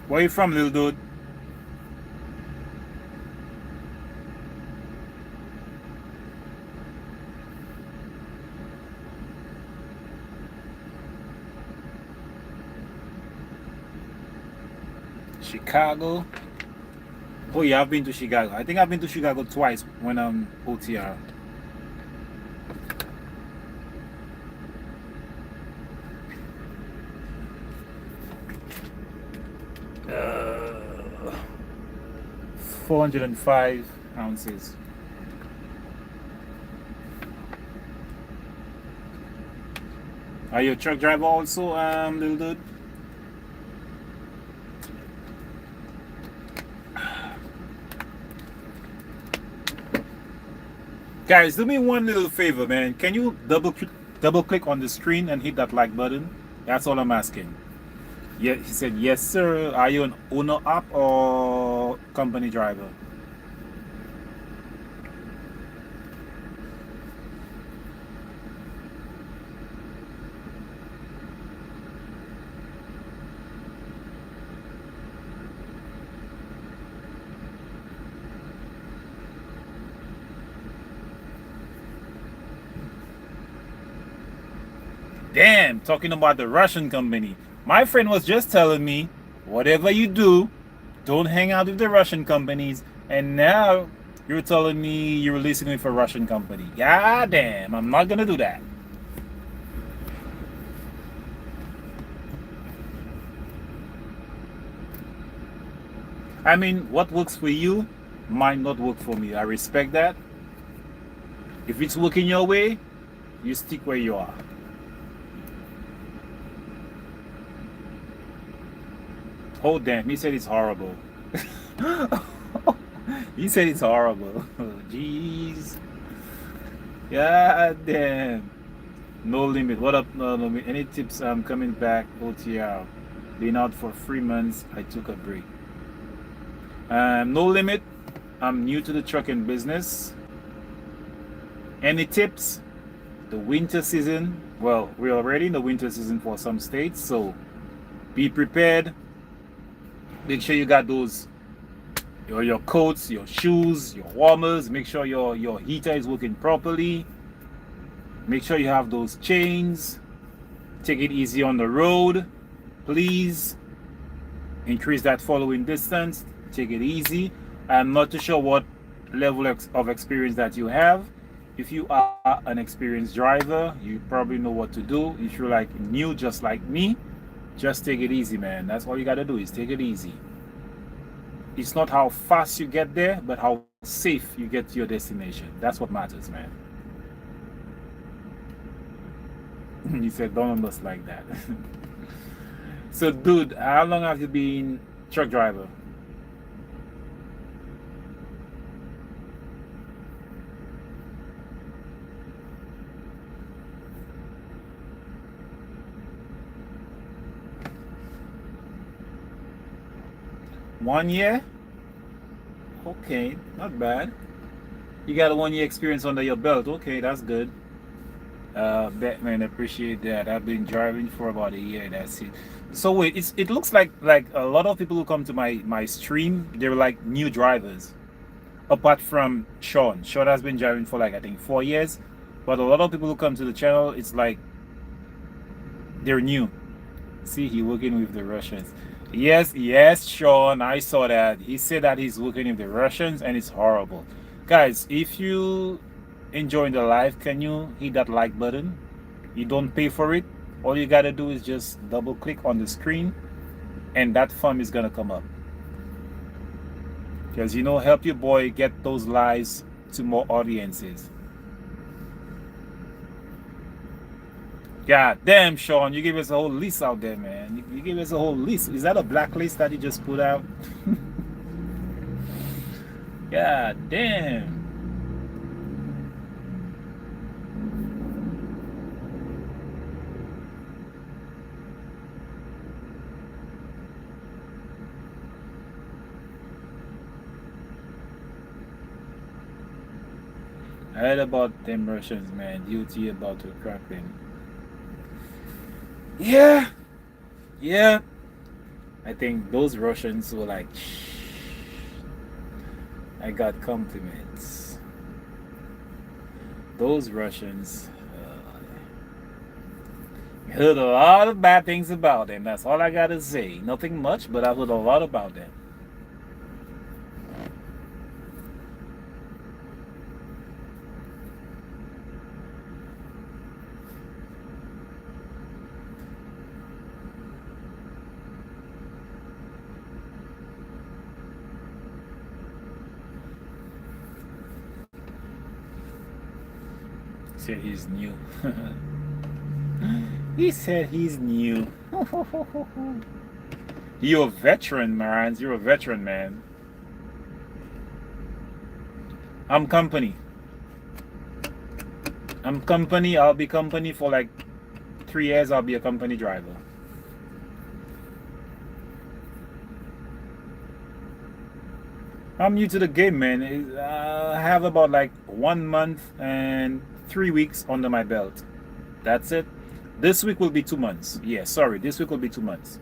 Where you from, little dude? Chicago. Oh yeah, I've been to Chicago. I think I've been to Chicago twice when I'm OTR. Uh, 405 ounces. Are you a truck driver also, little dude? Guys, do me one little favor, man. Can you double click on the screen and hit that like button? That's all I'm asking. Yeah, he said, yes, sir. Are you an owner app or company driver? Damn, talking about the Russian company. My friend was just telling me, whatever you do, don't hang out with the Russian companies. And now you're telling me you're releasing me for a Russian company. God damn, I'm not gonna do that. I mean, what works for you might not work for me. I respect that. If it's working your way, you stick where you are. Oh damn, he said it's horrible. He said it's horrible. Jeez. God damn. No limit. What up? No limit. Any tips? I'm coming back. OTR. Been out for 3 months. I took a break. No limit. I'm new to the trucking business. Any tips? The winter season. Well, we're already in the winter season for some states, so be prepared. Make sure you got those your coats, your shoes, your warmers. Make sure your heater is working properly. Make sure you have those chains. Take it easy on the road, please. Increase that following distance. Take it easy. I'm not too sure what level of experience that you have. If you are an experienced driver, you probably know what to do. If you're like new, just like me, just take it easy, man. That's all you gotta do is take it easy. It's not how fast you get there, but how safe you get to your destination. That's what matters, man. He said, don't us like that. So, dude, how long have you been truck driver? One year? Okay, not bad. You got a 1 year experience under your belt. Okay, that's good. Batman, appreciate that. I've been driving for about a year. That's it. So wait, it looks like a lot of people who come to my stream, they're like new drivers. Apart from Sean. Sean has been driving for like I think 4 years. But a lot of people who come to the channel, it's like they're new. See, he working with the Russians. Yes, yes, Sean, I saw that. He said that he's working with the Russians and it's horrible. Guys, if you enjoying the life, can you hit that like button? You don't pay for it. All you gotta do is just double click on the screen and that form is gonna come up. Because help your boy get those lives to more audiences. God damn, Sean, you gave us a whole list out there, man. You gave us a whole list. Is that a blacklist that you just put out? God damn. I heard about them Russians, man. Duty about to crack them. Yeah, yeah. I think those Russians were like, shh. I got compliments. Those Russians, I heard a lot of bad things about them. That's all I gotta say. Nothing much, but I heard a lot about them. Said he's new. He said he's new. You're a veteran, Marans. You're a veteran, man. I'm company. I'm company. I'll be company for like 3 years. I'll be a company driver. I'm new to the game, man. I have about like 1 month and 3 weeks under my belt. That's it. This week will be 2 months. Yeah, sorry. This week will be 2 months.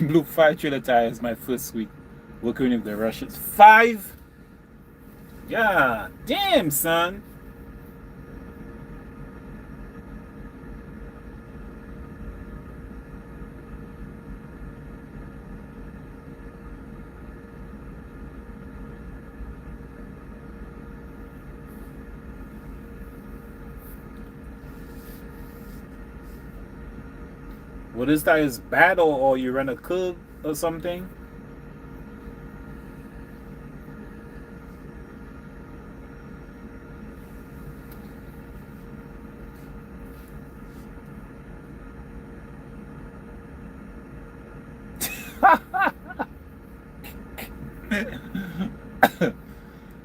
Blew 5 trailer tires my first week working with the Russians. 5? Yeah, damn, son. What is that? Is bad or you run a curb or something?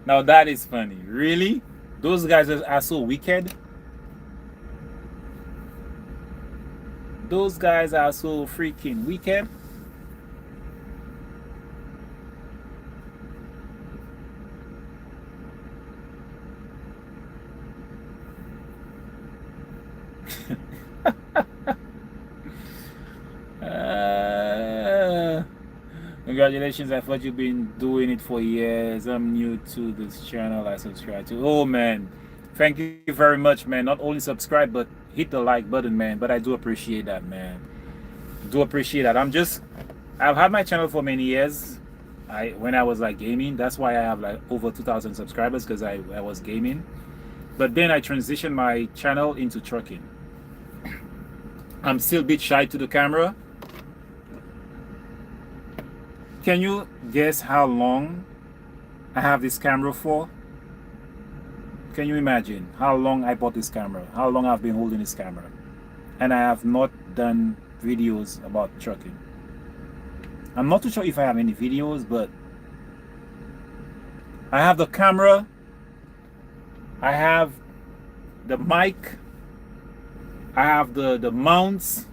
Now that is funny. Really? Those guys are so wicked. Those guys are so freaking wicked. Congratulations, I thought you've been doing it for years. I'm new to this channel. I subscribe to. Oh man, thank you very much, man. Not only subscribe, but hit the like button, man. But I do appreciate that, man. Do appreciate that. I've had my channel for many years. When I was like gaming, that's why I have like over 2,000 subscribers, because I was gaming. But then I transitioned my channel into trucking. I'm still a bit shy to the camera. Can you guess how long I have this camera for? Can you imagine how long I bought this camera? How long I've been holding this camera? And I have not done videos about trucking. I'm not too sure if I have any videos, but I have the camera, I have the mic, I have the mounts.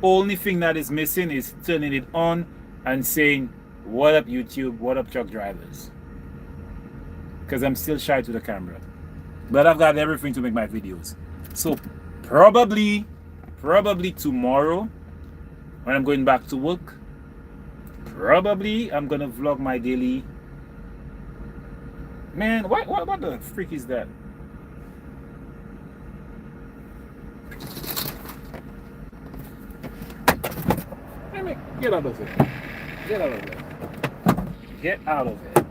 Only thing that is missing is turning it on and saying, "What up YouTube, what up truck drivers?" Because I'm still shy to the camera. But I've got everything to make my videos. So probably tomorrow when I'm going back to work, probably I'm gonna vlog my daily. Man, what the freak is that? Get out of it. Get out of it. Get out of it.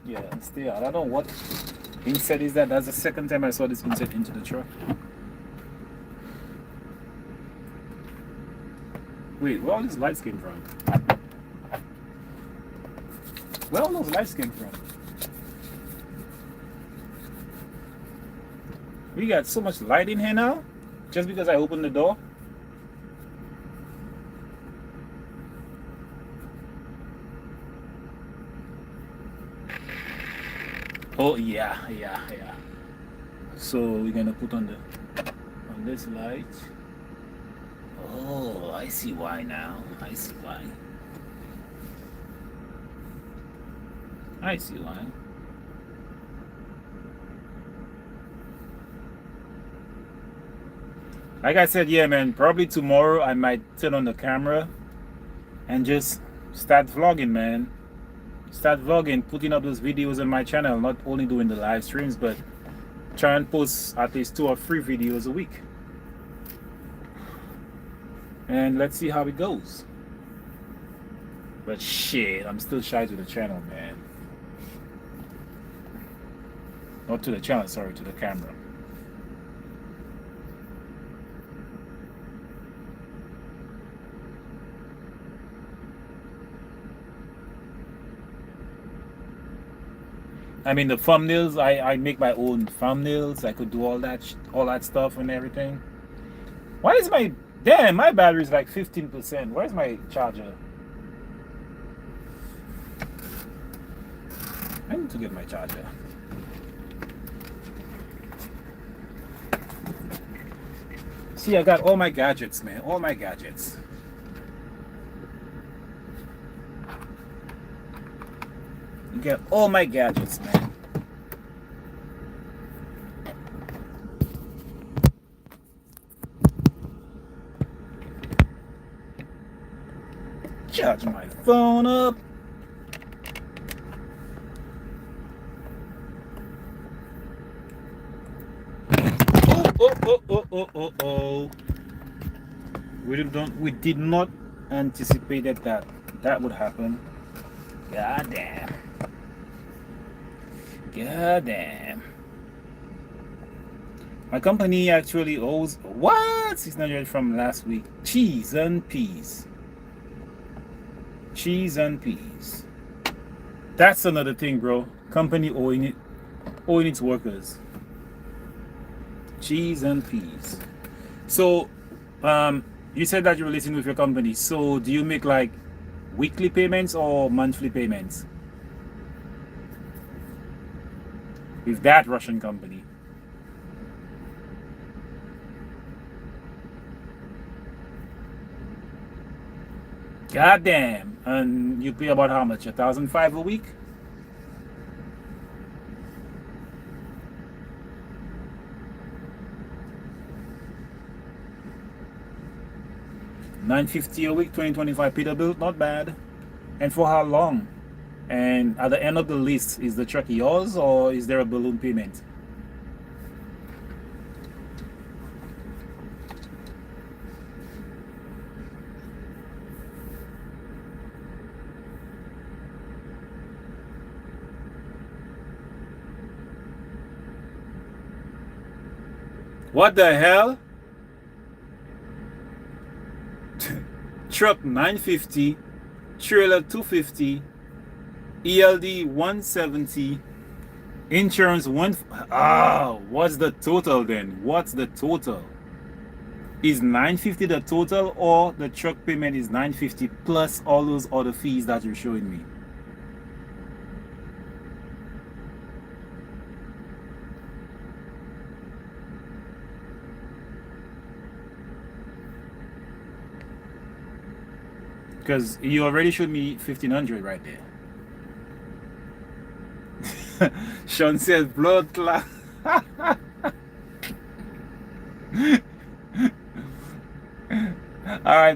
Yeah, stay out. I don't know what insect is that. That's the second time I saw this insect into the truck. Wait, where all these lights came from? Where all those lights came from? We got so much light in here now? Just because I opened the door? Oh yeah. So we're gonna put on this light. Oh, I see why now. I see why. Like I said, yeah, man, probably tomorrow I might turn on the camera and just start vlogging, man. Start vlogging, putting up those videos on my channel, not only doing the live streams, but try and post at least 2 or 3 videos a week. And let's see how it goes. But shit, I'm still shy to the channel, man. Not to the channel, sorry, to the camera. I mean, the thumbnails, I make my own thumbnails. I could do all that stuff and everything. Why is my battery is like 15%? Where's my charger? I need to get my charger. See, I got all my gadgets, man. All my gadgets. You get all my gadgets, man. Charge my phone up. Oh. We did not anticipate that would happen. God damn. My company actually owes what? 600 from last week. Cheese and peas. That's another thing, bro. Company owing its workers. Cheese and peas. So, you said that you're listening with your company. So, do you make like weekly payments or monthly payments with that Russian company? God damn. And you pay about how much? 1,500 a week? $950 a week, 2025 Peterbilt, not bad. And for how long? And at the end of the list, is the truck yours or is there a balloon payment? What the hell? Truck 950, trailer 250, ELD 170, insurance 1. What's the total then? What's the total? Is 950 the total, or the truck payment is 950 plus all those other fees that you're showing me? Because you already showed me 1,500 right there. Sean says blood clot. Alright,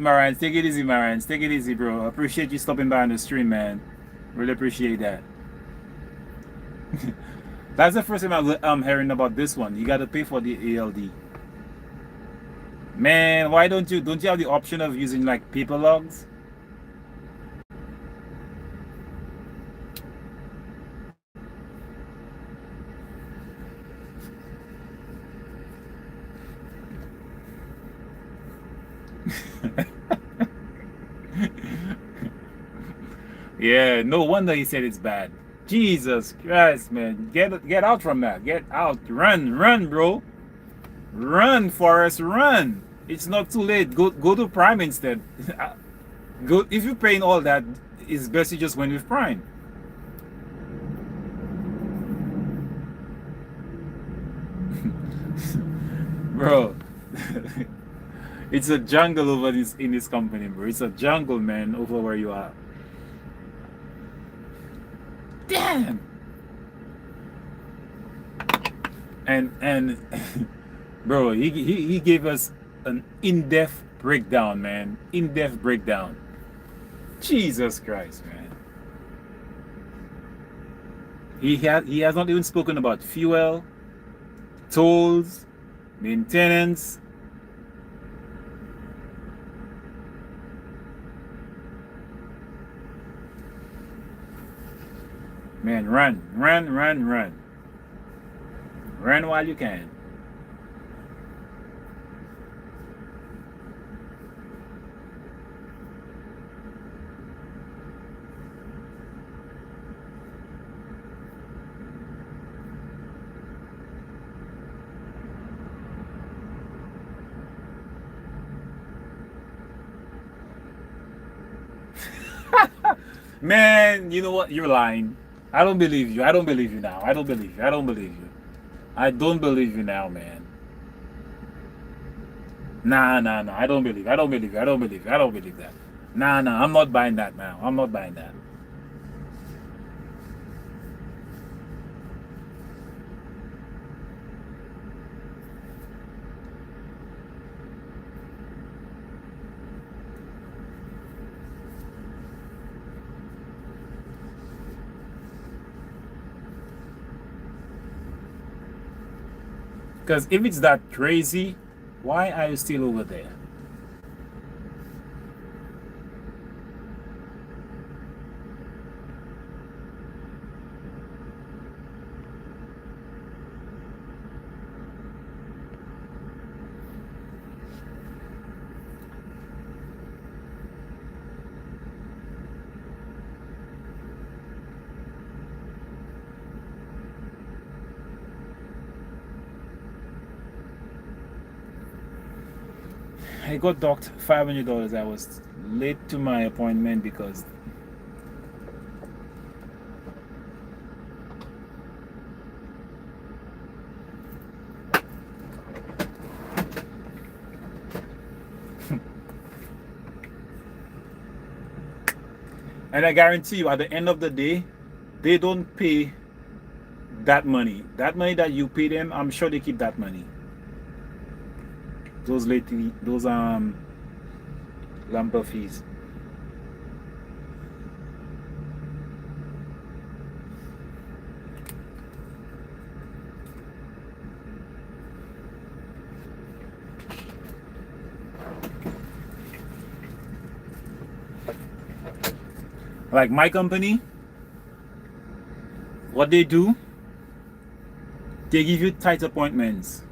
Marans, take it easy, Marans. Take it easy, bro. I appreciate you stopping by on the stream, man. Really appreciate that. That's the first time I'm hearing about this one. You gotta pay for the ALD. Man, why don't you have the option of using like paper logs? Yeah, no wonder he said it's bad. Jesus Christ, man. Get out from that. Get out. Run, bro. Run, Forrest, run. It's not too late. Go to Prime instead. Go if you're paying all that, it's best you just went with Prime. Bro. It's a jungle over this in this company, bro. It's a jungle, man, over where you are. Damn. And bro, he gave us an in-depth breakdown, man. In-depth breakdown. Jesus Christ, man. He has not even spoken about fuel, tolls, maintenance. Man, run. Run while you can. Man, you know what? You're lying. I don't believe you. I don't believe you now. I don't believe you. I don't believe you. I don't believe you now, man. Nah. I don't believe. I don't believe you. I don't believe you. I don't believe that. Nah. I'm not buying that now. I'm not buying that. Because if it's that crazy, why are you still over there? I got docked $500. I was late to my appointment because and I guarantee you at the end of the day, they don't pay that money. That money that you pay them, I'm sure they keep that money. Those lumber fees. Like my company, what they do, they give you tight appointments,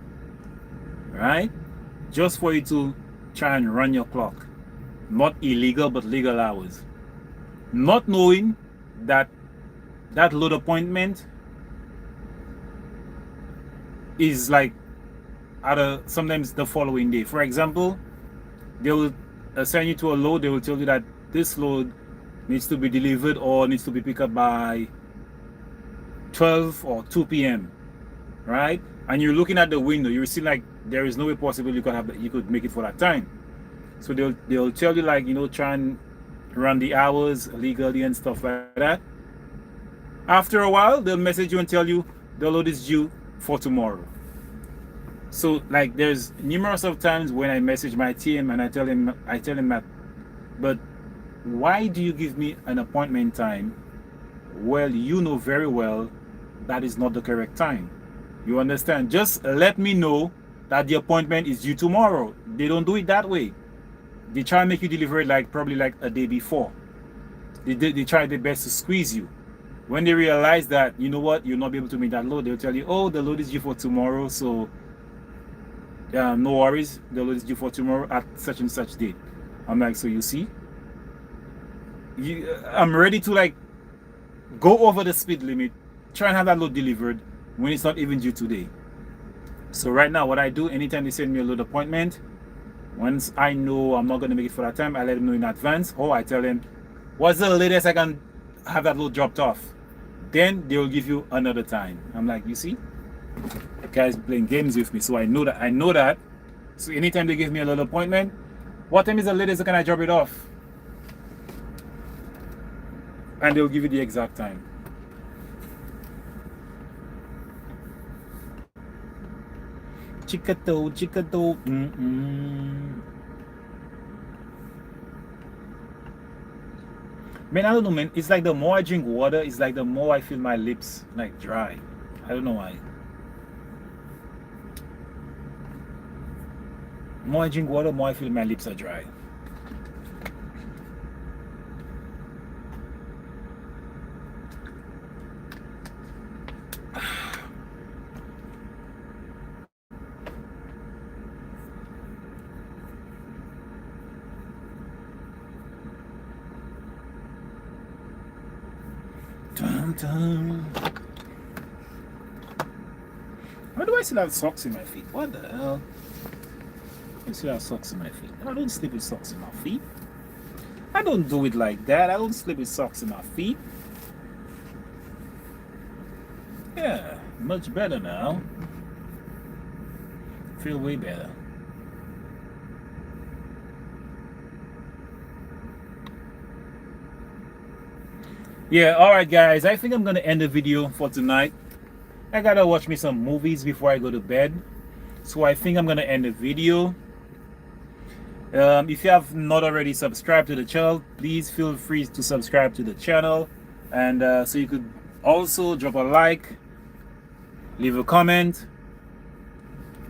right? Just for you to try and run your clock. Not illegal, but legal hours. Not knowing that that load appointment is like sometimes the following day. For example, they will assign you to a load. They will tell you that this load needs to be delivered or needs to be picked up by 12 or 2 p.m. right? And you're looking at the window, you see like there is no way possible you could make it for that time. So they'll tell you like, try and run the hours legally and stuff like that. After a while, they'll message you and tell you the load is due for tomorrow. So like there's numerous of times when I message my team and I tell him that, but why do you give me an appointment time? Well, you know very well that is not the correct time. You understand? Just let me know that the appointment is due tomorrow. They don't do it that way. They try and make you deliver it probably like a day before. They try their best to squeeze you. When they realize that, you know what, you'll not be able to make that load, they'll tell you, oh, the load is due for tomorrow, so No worries, the load is due for tomorrow at such and such date. I'm like, so you see, I'm ready to like go over the speed limit, try and have that load delivered when it's not even due today. So right now, what I do, anytime they send me a load appointment, once I know I'm not going to make it for that time, I let them know in advance, or I tell them, what's the latest I can have that load dropped off? Then they will give you another time. I'm like, you see, the guys playing games with me, so I know that. So anytime they give me a load appointment, what time is the latest can I drop it off? And they'll give you the exact time. Chicato. Man, I don't know, man. It's like the more I drink water, it's like the more I feel my lips like dry. I don't know why. The more I drink water, more I feel my lips are dry. Why do I still have socks in my feet? What the hell? I still have socks in my feet. I don't sleep with socks in my feet. I don't do it like that. I don't sleep with socks in my feet. Yeah, much better now. Feel way better. Yeah, alright guys, I think I'm gonna end the video for tonight. I gotta watch me some movies before I go to bed. So I think I'm gonna end the video. If you have not already subscribed to the channel, please feel free to subscribe to the channel. And so you could also drop a like, leave a comment,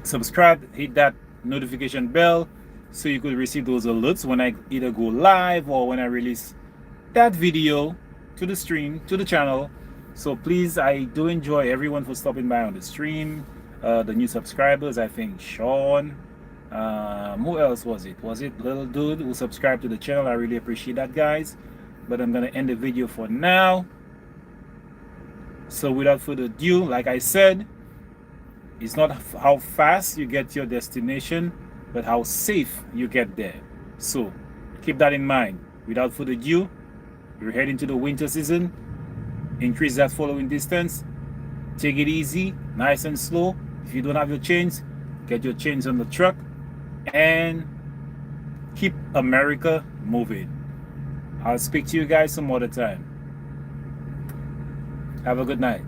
subscribe, hit that notification bell so you could receive those alerts when I either go live or when I release that video to the stream, to the channel. So please, I do enjoy everyone for stopping by on the stream. The new subscribers, I think Sean, who else was it? Was it Little Dude who subscribed to the channel? I really appreciate that, guys. But I'm gonna end the video for now. So without further ado, like I said, it's not how fast you get to your destination, but how safe you get there. So keep that in mind. Without further ado, you're heading to the winter season. Increase that following distance. Take it easy, nice and slow. If you don't have your chains, get your chains on the truck and keep America moving. I'll speak to you guys some other time. Have a good night.